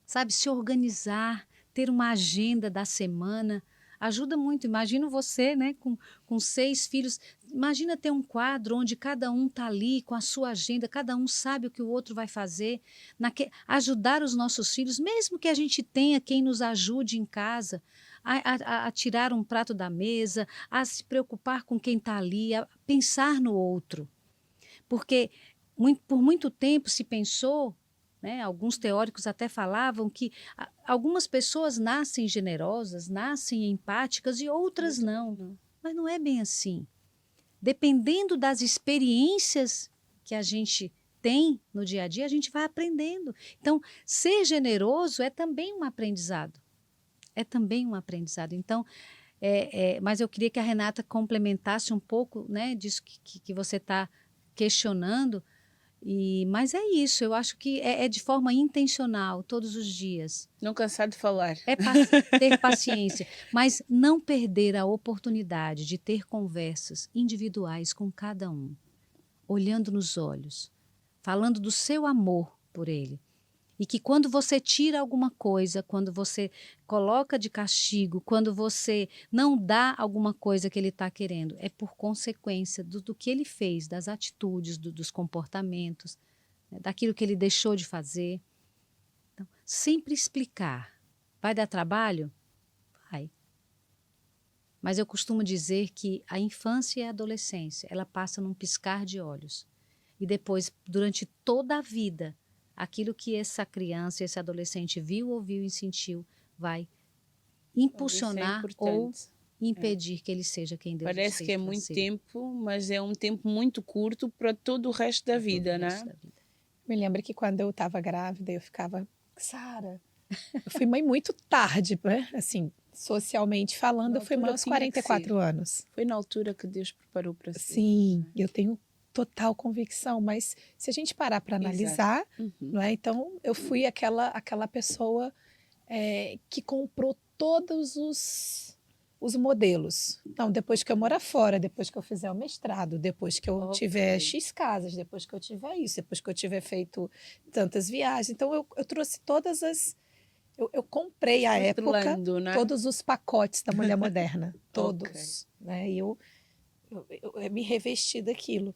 sabe, se organizar, ter uma agenda da semana, ajuda muito. Imagina você, né, com 6 filhos, imagina ter um quadro onde cada um está ali com a sua agenda, cada um sabe o que o outro vai fazer, ajudar os nossos filhos, mesmo que a gente tenha quem nos ajude em casa, a tirar um prato da mesa, a se preocupar com quem está ali, a pensar no outro. Porque por muito tempo se pensou, né, alguns teóricos até falavam que algumas pessoas nascem generosas, nascem empáticas e outras não. Mas não é bem assim. Dependendo das experiências que a gente tem no dia a dia, a gente vai aprendendo. Então, ser generoso é também um aprendizado. É também um aprendizado. Então, mas eu queria que a Renata complementasse um pouco, né, disso que você está questionando. Mas é isso, eu acho que é de forma intencional, todos os dias. Não cansar de falar. Ter paciência, mas não perder a oportunidade de ter conversas individuais com cada um, olhando nos olhos, falando do seu amor por ele. E que quando você tira alguma coisa, quando você coloca de castigo, quando você não dá alguma coisa que ele está querendo, é por consequência do que ele fez, das atitudes, dos comportamentos, né, daquilo que ele deixou de fazer. Então, sempre explicar. Vai dar trabalho? Vai. Mas eu costumo dizer que a infância e a adolescência, ela passa num piscar de olhos. E depois, durante toda a vida, aquilo que essa criança, esse adolescente viu, ouviu e sentiu, vai impulsionar ou impedir que ele seja quem Deus fez. Parece que é muito tempo, mas é um tempo muito curto para todo o resto da vida, né? Me lembro que quando eu estava grávida, eu ficava, Sara, eu fui mãe muito tarde, né? Assim, socialmente falando, eu fui mãe aos 44 anos. Foi na altura que Deus preparou para si. Sim, eu tenho total convicção, mas se a gente parar para analisar, não é? Então eu fui aquela pessoa que comprou todos os modelos. Então, depois que eu morar fora, depois que eu fizer o mestrado, depois que eu tiver X casas, depois que eu tiver isso, depois que eu tiver feito tantas viagens. Então, eu trouxe todas as... Eu comprei à época, né? Todos os pacotes da mulher moderna. Todos. Né? E eu me revesti daquilo.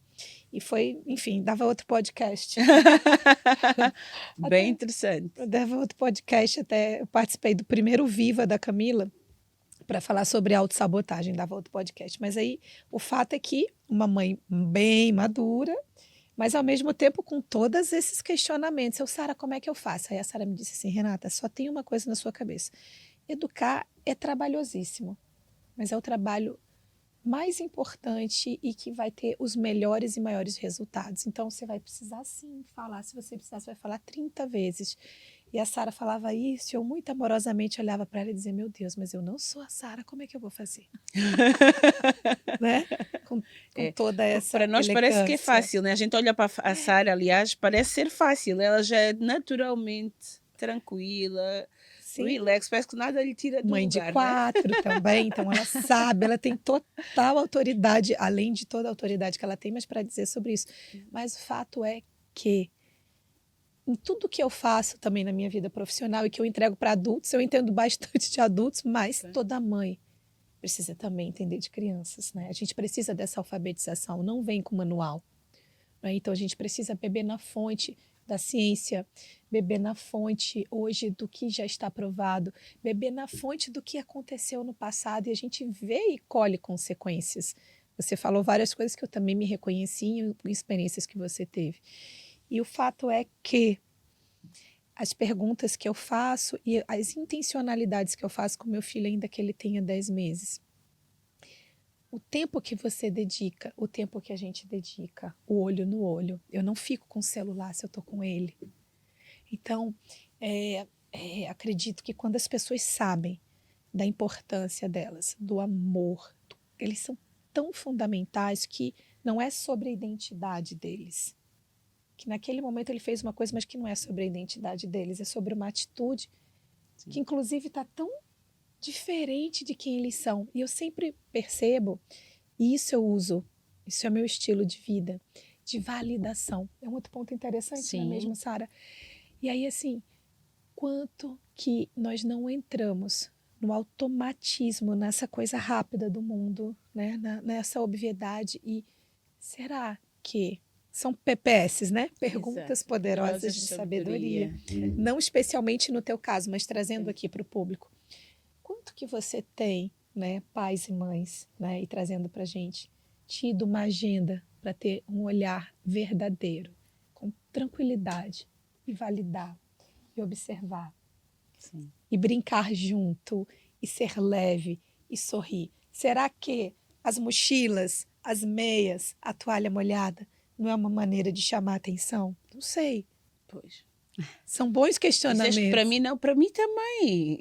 E foi, enfim, dava outro podcast. Bem interessante. Dava outro podcast, até eu participei do primeiro Viva da Camila para falar sobre autossabotagem, dava outro podcast. Mas aí o fato é que uma mãe bem madura, mas ao mesmo tempo com todos esses questionamentos. Eu, Sara, como é que eu faço? Aí a Sara me disse assim, Renata, só tem uma coisa na sua cabeça. Educar é trabalhosíssimo, mas é o trabalho mais importante e que vai ter os melhores e maiores resultados. Então, você vai precisar, sim, falar. Se você precisar, você vai falar 30 vezes. E a Sara falava isso, e eu muito amorosamente olhava para ela e dizia, meu Deus, mas eu não sou a Sara, como é que eu vou fazer? Né? Com toda essa para nós elegância. Parece que é fácil, né? A gente olha para a Sara, aliás, parece ser fácil. Ela já é naturalmente tranquila, relax, parece que nada lhe tira do mãe lugar, de 4, né? Também, então ela sabe, ela tem total autoridade, além de toda a autoridade que ela tem, mas para dizer sobre isso. Mas o fato é que em tudo que eu faço também na minha vida profissional e que eu entrego para adultos, eu entendo bastante de adultos, mas toda mãe precisa também entender de crianças, né? A gente precisa dessa alfabetização, não vem com manual, né? Então a gente precisa beber na fonte da ciência, beber na fonte hoje do que já está provado, beber na fonte do que aconteceu no passado e a gente vê e colhe consequências. Você falou várias coisas que eu também me reconheci em experiências que você teve. E o fato é que as perguntas que eu faço e as intencionalidades que eu faço com meu filho, ainda que ele tenha 10 meses, o tempo que você dedica, o tempo que a gente dedica, o olho no olho. Eu não fico com o celular se eu estou com ele. Então, acredito que quando as pessoas sabem da importância delas, do amor, eles são tão fundamentais que não é sobre a identidade deles. Que naquele momento ele fez uma coisa, mas que não é sobre a identidade deles, é sobre uma atitude que inclusive está tão diferente de quem eles são. E eu sempre percebo, e isso eu uso, isso é meu estilo de vida, de validação. É um outro ponto interessante, não é Sim. mesmo, Sara? E aí, assim, quanto que nós não entramos no automatismo, nessa coisa rápida do mundo, né? Nessa obviedade. E será que são PPS, né? Perguntas Exato. poderosas de sabedoria. Não especialmente no teu caso, mas trazendo aqui para o público. Quanto que você tem, né, pais e mães, né, e trazendo para gente, tido uma agenda para ter um olhar verdadeiro, com tranquilidade, e validar, e observar, Sim. e brincar junto, e ser leve, e sorrir? Será que as mochilas, as meias, a toalha molhada não é uma maneira de chamar a atenção? Não sei. Pois. São bons Dizeste que questionamentos. para mim não, para mim também.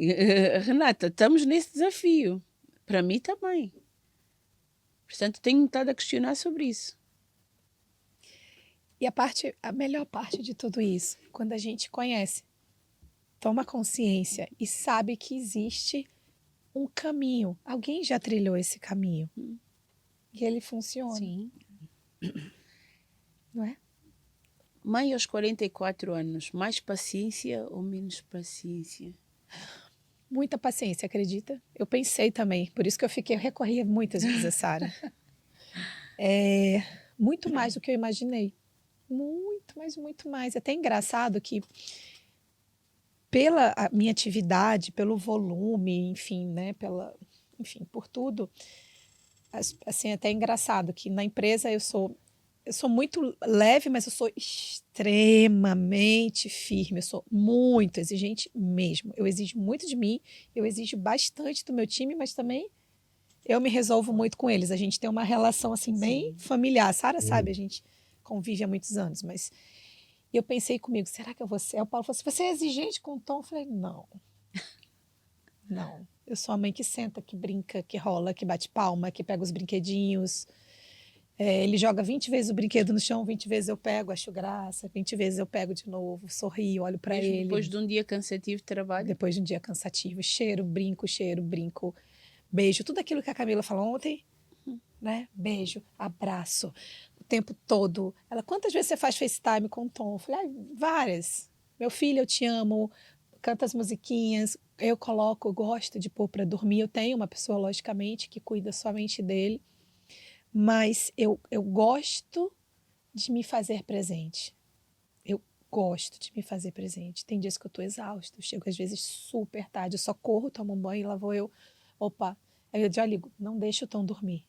Renata, estamos nesse desafio. Para mim também. Portanto, tenho estado a questionar sobre isso. E a melhor parte de tudo isso, quando a gente conhece, toma consciência e sabe que existe um caminho. Alguém já trilhou esse caminho. E ele funciona, Sim. não é? Mãe aos 44 anos, mais paciência ou menos paciência? Muita paciência, acredita? Eu pensei também, por isso que eu recorri muitas vezes a Sara. Muito mais do que eu imaginei. Muito, mas muito mais. É até engraçado que pela minha atividade, pelo volume, enfim, né, enfim, por tudo, assim, é até engraçado que na empresa eu sou muito leve, mas eu sou extremamente firme, eu sou muito exigente mesmo. Eu exijo muito de mim, eu exijo bastante do meu time, mas também eu me resolvo muito com eles. A gente tem uma relação assim bem familiar. A Sara sabe, a gente convive há muitos anos, mas eu pensei comigo, será que eu vou ser? Aí o Paulo falou assim, você é exigente com o Tom? Eu falei, não. Não. Eu sou a mãe que senta, que brinca, que rola, que bate palma, que pega os brinquedinhos. Ele joga 20 vezes o brinquedo no chão, 20 vezes eu pego, acho graça, 20 vezes eu pego de novo, sorrio, olho para Mesmo ele. depois de um dia cansativo de trabalho? Depois de um dia cansativo, cheiro, brinco, beijo, tudo aquilo que a Camila falou ontem, né? Beijo, abraço, o tempo todo. Ela, quantas vezes você faz FaceTime com o Tom? Eu falei, várias. Meu filho, eu te amo, canta as musiquinhas, eu coloco, eu gosto de pôr para dormir. Eu tenho uma pessoa, logicamente, que cuida somente dele, mas eu gosto de me fazer presente. Eu gosto de me fazer presente. Tem dias que eu estou exausta, eu chego às vezes super tarde, eu só corro, tomo um banho e lá vou eu. Opa, aí eu já ligo, não deixa o Tom dormir.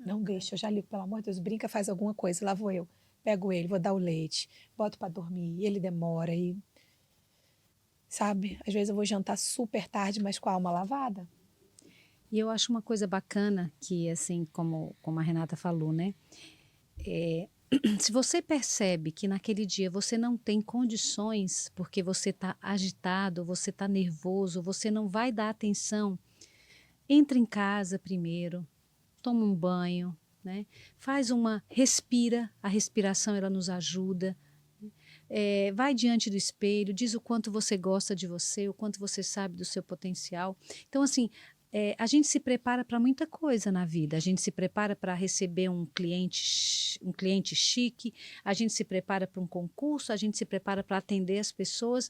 Não deixa, eu já ligo, pelo amor de Deus, brinca, faz alguma coisa, lá vou eu. Pego ele, vou dar o leite, boto para dormir, e ele demora, e sabe? Às vezes eu vou jantar super tarde, mas com a alma lavada. E eu acho uma coisa bacana que, assim, como a Renata falou, né? Se você percebe que naquele dia você não tem condições, porque você está agitado, você está nervoso, você não vai dar atenção, entra em casa primeiro, toma um banho, né? Respira, a respiração ela nos ajuda. Vai diante do espelho, diz o quanto você gosta de você, o quanto você sabe do seu potencial. Então, assim, a gente se prepara para muita coisa na vida. A gente se prepara para receber um cliente chique, a gente se prepara para um concurso, a gente se prepara para atender as pessoas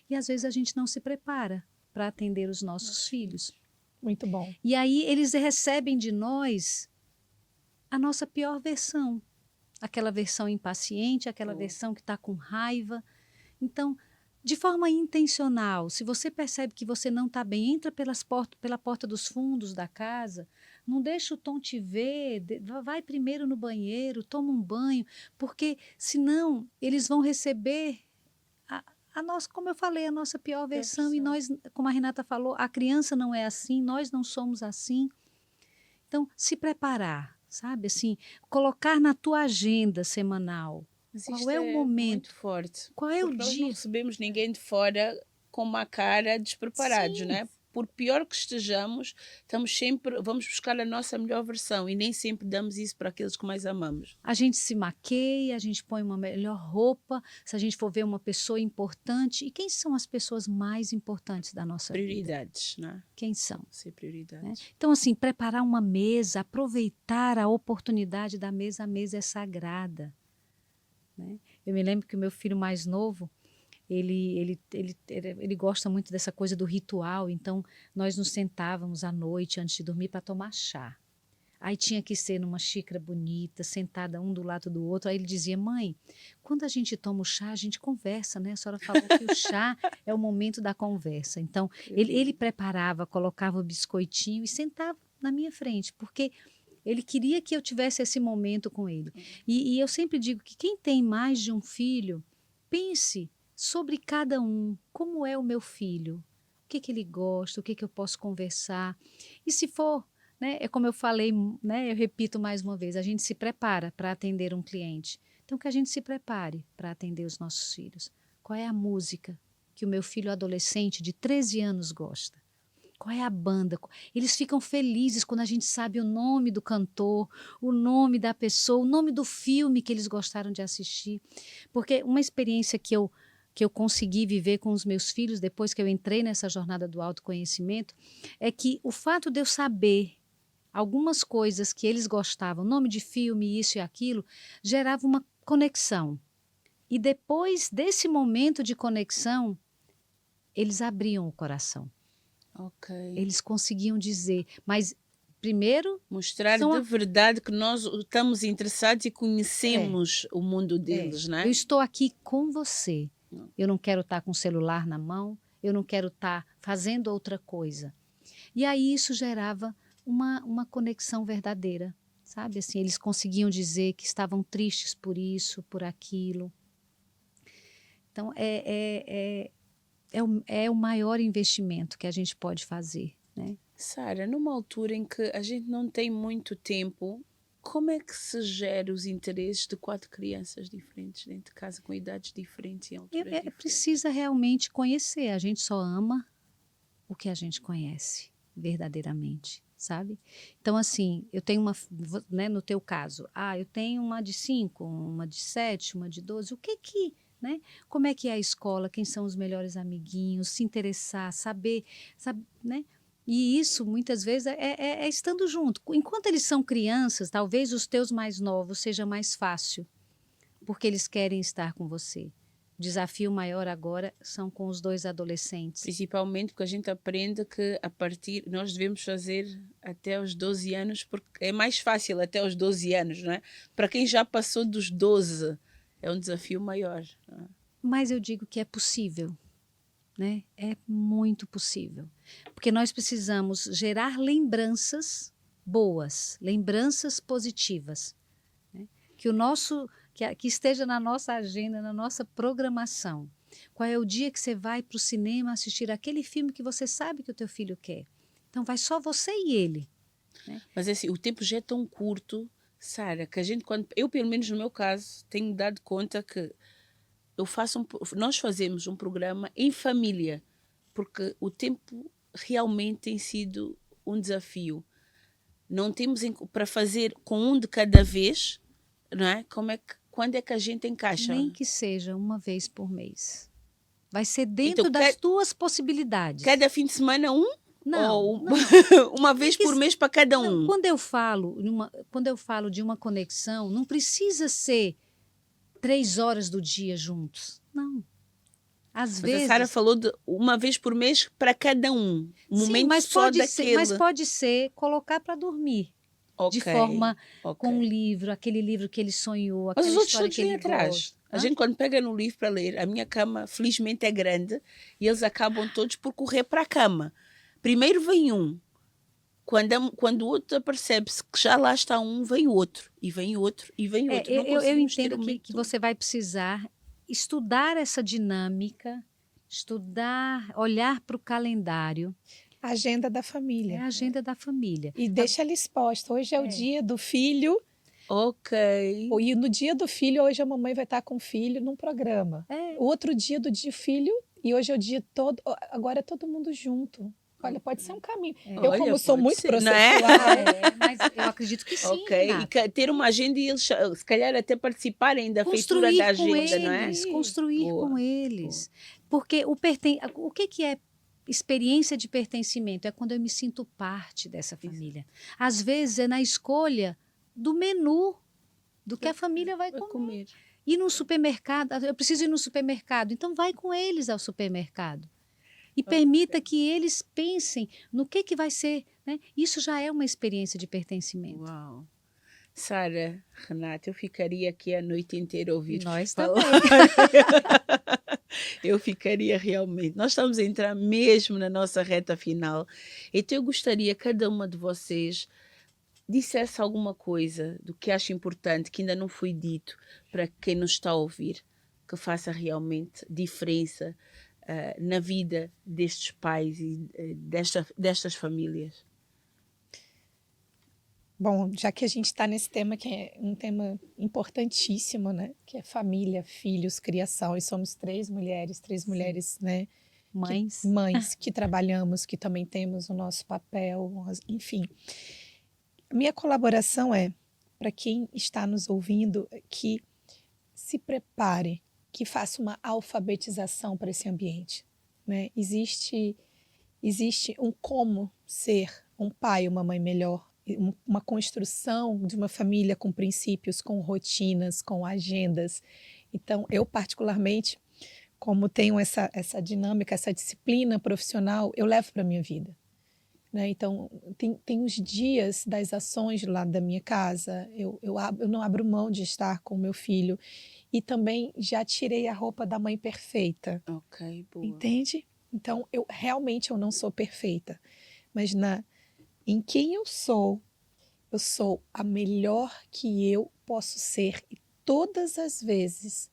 e às vezes a gente não se prepara para atender os nossos filhos. Muito bom. E aí eles recebem de nós a nossa pior versão. Aquela versão impaciente, aquela versão que está com raiva. Então, de forma intencional, se você percebe que você não está bem, entra pela porta dos fundos da casa, não deixa o Tom te ver, vai primeiro no banheiro, toma um banho, porque senão eles vão receber a nossa, como eu falei, a nossa pior versão. E nós, como a Renata falou, a criança não é assim, nós não somos assim. Então, se preparar, sabe, assim, colocar na tua agenda semanal. Mas qual isto é o momento? Muito forte. Qual é o Porque nós dia? não recebemos ninguém de fora com uma cara despreparados, Sim. né? por pior que estejamos, vamos buscar a nossa melhor versão e nem sempre damos isso para aqueles que mais amamos. A gente se maqueia, a gente põe uma melhor roupa, se a gente for ver uma pessoa importante. E quem são as pessoas mais importantes da nossa vida? Prioridades, né? Quem são? Ser prioridades. Então, assim, preparar uma mesa, aproveitar a oportunidade da mesa, a mesa é sagrada. Né? Eu me lembro que o meu filho mais novo, ele gosta muito dessa coisa do ritual, então nós nos sentávamos à noite antes de dormir para tomar chá. Aí tinha que ser numa xícara bonita, sentada um do lado do outro. Aí ele dizia: mãe, quando a gente toma o chá, a gente conversa, né? A senhora falou que o chá é o momento da conversa. Então, ele preparava, colocava o biscoitinho e sentava na minha frente, porque ele queria que eu tivesse esse momento com ele. E eu sempre digo que quem tem mais de um filho, pense sobre cada um. Como é o meu filho? O que ele gosta? O que eu posso conversar? E se for... Né? É como eu falei, né? Eu repito mais uma vez, a gente se prepara para atender um cliente. Então, que a gente se prepare para atender os nossos filhos. Qual é a música que o meu filho adolescente de 13 anos gosta? Qual é a banda? Eles ficam felizes quando a gente sabe o nome do cantor, o nome da pessoa, o nome do filme que eles gostaram de assistir. Porque uma experiência que eu consegui viver com os meus filhos depois que eu entrei nessa jornada do autoconhecimento é que o fato de eu saber algumas coisas que eles gostavam, nome de filme, isso e aquilo, gerava uma conexão. E depois desse momento de conexão, eles abriam o coração. Ok. Eles conseguiam dizer, mas primeiro... Mostrar de verdade que nós estamos interessados e conhecemos o mundo deles, né? Eu estou aqui com você. Eu não quero estar com o celular na mão, eu não quero estar fazendo outra coisa. E aí isso gerava uma conexão verdadeira, sabe? Assim, eles conseguiam dizer que estavam tristes por isso, por aquilo. Então, é o maior investimento que a gente pode fazer, né? Sara, numa altura em que a gente não tem muito tempo, como é que se gera os interesses de 4 crianças diferentes dentro de casa, com idades diferentes e alturas diferentes? Precisa realmente conhecer. A gente só ama o que a gente conhece verdadeiramente, sabe? Então, assim, eu tenho uma, né, no teu caso, eu tenho uma de 5, uma de 7, uma de 12, né? Como é que é a escola, quem são os melhores amiguinhos, se interessar, saber, né? E isso, muitas vezes, é estando junto. Enquanto eles são crianças, talvez os teus mais novos seja mais fácil, porque eles querem estar com você. O desafio maior agora são com os 2 adolescentes. Principalmente porque a gente aprende que nós devemos fazer até os 12 anos, porque é mais fácil até os 12 anos, não é? Para quem já passou dos 12, é um desafio maior. Não é? Mas eu digo que é possível, né? É muito possível. Porque nós precisamos gerar lembranças boas, lembranças positivas, né? Que esteja na nossa agenda, na nossa programação. Qual é o dia que você vai para o cinema assistir aquele filme que você sabe que o teu filho quer? Então vai só você e ele. Né? Mas assim, o tempo já é tão curto, Sara, que eu pelo menos no meu caso, tenho dado conta que nós fazemos um programa em família, porque o tempo realmente tem sido um desafio. Não temos para fazer com um de cada vez, não é? Quando é que a gente encaixa? Nem que seja uma vez por mês. Vai ser dentro das tuas possibilidades. Cada fim de semana um? Não, ou uma vez por mês para cada um? Não, quando eu falo de uma conexão, não precisa ser 3 horas do dia juntos. Não. Às vezes... a Sara falou de uma vez por mês para cada um. Sim, mas pode ser colocar para dormir. Okay, de forma com um livro, aquele livro que ele sonhou, aquela história que ele gosta. A gente quando pega no livro para ler, a minha cama felizmente é grande e eles acabam todos por correr para a cama. Primeiro vem um. Quando o outro apercebe-se que já lá está um, vem outro. E vem outro, e vem outro. Eu entendo que você vai precisar estudar essa dinâmica, olhar para o calendário. A agenda da família. É a agenda da família. E deixa ela exposta. Hoje é o dia do filho. Ok. E no dia do filho, hoje a mamãe vai estar com o filho num programa. O outro dia do dia do filho, e hoje é o dia todo. Agora é todo mundo junto. Olha, pode ser um caminho. É. Eu, Olha, como sou pode muito ser, não é? processual, Mas eu acredito que sim, Ok, e Renata. ter uma agenda e eles, se calhar, até participarem da feitura da Construir com agenda, não é? eles, construir com Boa. eles. Porque o que é experiência de pertencimento? É quando eu me sinto parte dessa família. Às vezes é na escolha do menu, do que a família vai Vai comer. comer. Ir no supermercado, eu preciso ir no supermercado, então vai com eles ao supermercado. E permita que eles pensem no que vai ser. Né? Isso já é uma experiência de pertencimento. Uau. Sara, Renata, eu ficaria aqui a noite inteira a E ouvir nós falar. também. Eu ficaria realmente. Nós estamos a entrar mesmo na nossa reta final. Então eu gostaria que cada uma de vocês dissesse alguma coisa do que acha importante, que ainda não foi dito, para quem nos está a ouvir, que faça realmente diferença na vida destes pais e destas famílias. bom, já que a gente está nesse tema, que é um tema importantíssimo, né? Que é família, filhos, criação, e somos três mulheres, né? Mães. Mães que trabalhamos, que também temos o nosso papel, enfim. Minha colaboração é, para quem está nos ouvindo, que se prepare, que faça uma alfabetização para esse ambiente. Né? Existe um como ser um pai, uma mãe melhor, uma construção de uma família com princípios, com rotinas, com agendas. Então, eu particularmente, como tenho essa dinâmica, essa disciplina profissional, eu levo para a minha vida. Né? Então, tem os dias das ações lá da minha casa, eu não abro mão de estar com o meu filho. E também já tirei a roupa da mãe perfeita. Ok, boa. Entende? Então, eu não sou perfeita. Mas em quem eu sou a melhor que eu posso ser. E todas as vezes,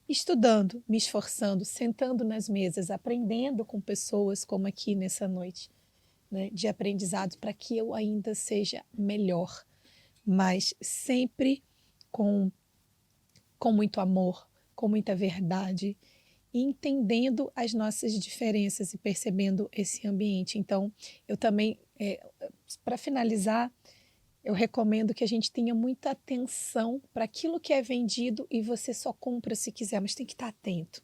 estudando, me esforçando, sentando nas mesas, aprendendo com pessoas como aqui nessa noite, né, de aprendizado, para que eu ainda seja melhor. Mas sempre com muito amor, com muita verdade, e entendendo as nossas diferenças e percebendo esse ambiente. Então, eu também, para finalizar, eu recomendo que a gente tenha muita atenção para aquilo que é vendido e você só compra se quiser, mas tem que estar atento.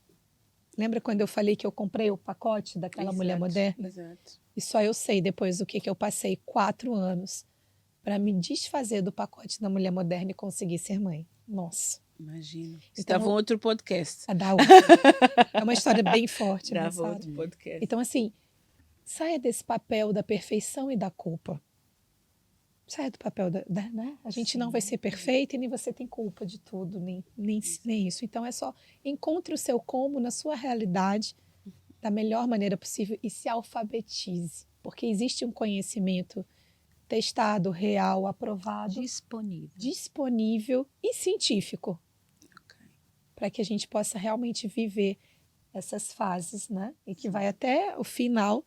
Lembra quando eu falei que eu comprei o pacote daquela mulher moderna? Exato. E só eu sei depois do que eu passei 4 anos para me desfazer do pacote da mulher moderna e conseguir ser mãe. Nossa. Imagino. Então, Estava outro podcast. A da outra. É uma história bem forte, né, Dava Sara? outro podcast. Então, assim, saia desse papel da perfeição e da culpa. Saia do papel né? A gente não vai ser perfeita e nem você tem culpa de tudo, nem isso. Então, é só encontre o seu como na sua realidade da melhor maneira possível e se alfabetize. Porque existe um conhecimento testado, real, aprovado, disponível e científico. Para que a gente possa realmente viver essas fases, né? E que vai até o final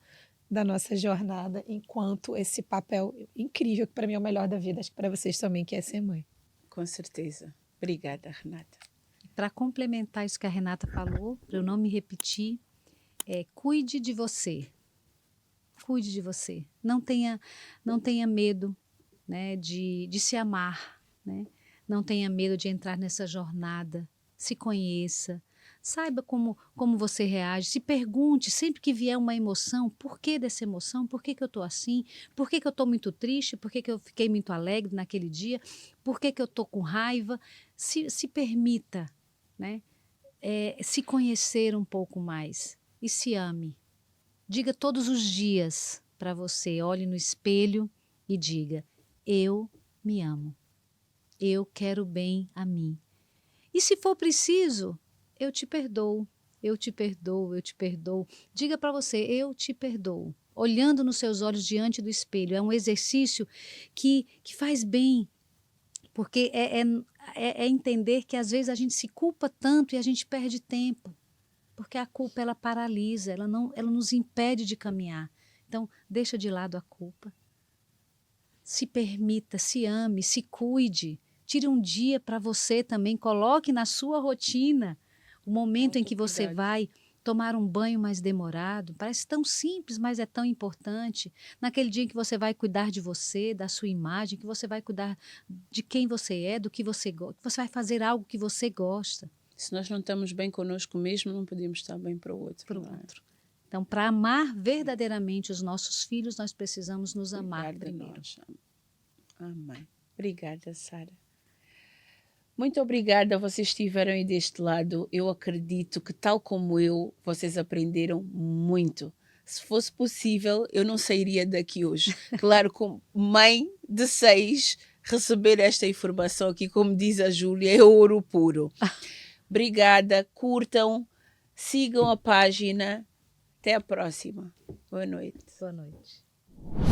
da nossa jornada, enquanto esse papel incrível, que para mim é o melhor da vida, acho que para vocês também, que é ser mãe. Com certeza. Obrigada, Renata. Para complementar isso que a Renata falou, para eu não me repetir, cuide de você. Cuide de você. Não tenha medo, né, de se amar, né? Não tenha medo de entrar nessa jornada. Se conheça, saiba como você reage, se pergunte sempre que vier uma emoção, por que dessa emoção, por que eu estou assim, por que eu estou muito triste, por que eu fiquei muito alegre naquele dia, por que eu estou com raiva, se permita, né? Se conhecer um pouco mais e se ame. Diga todos os dias para você, olhe no espelho e diga, eu me amo, eu quero bem a mim. E se for preciso, eu te perdoo, eu te perdoo, eu te perdoo. Diga para você, eu te perdoo. Olhando nos seus olhos diante do espelho. É um exercício que faz bem, porque é entender que às vezes a gente se culpa tanto e a gente perde tempo. Porque a culpa, ela paralisa, ela nos impede de caminhar. Então, deixa de lado a culpa. Se permita, se ame, se cuide. Tire um dia para você também, coloque na sua rotina o momento em que você vai tomar um banho mais demorado. Parece tão simples, mas é tão importante. Naquele dia em que você vai cuidar de você, da sua imagem, que você vai cuidar de quem você é, do que você gosta, que você vai fazer algo que você gosta. Se nós não estamos bem conosco mesmo, não podemos estar bem para o outro. Para o não é? outro. Então, para amar verdadeiramente os nossos filhos, nós precisamos nos amar Cuidar de primeiro. nós. Amém. Obrigada, Sara. Muito obrigada, vocês estiveram aí deste lado. Eu acredito que, tal como eu, vocês aprenderam muito. Se fosse possível, eu não sairia daqui hoje. Claro, como mãe de 6, receber esta informação aqui, como diz a Júlia, é ouro puro. Obrigada, curtam, sigam a página. Até a próxima. Boa noite. Boa noite.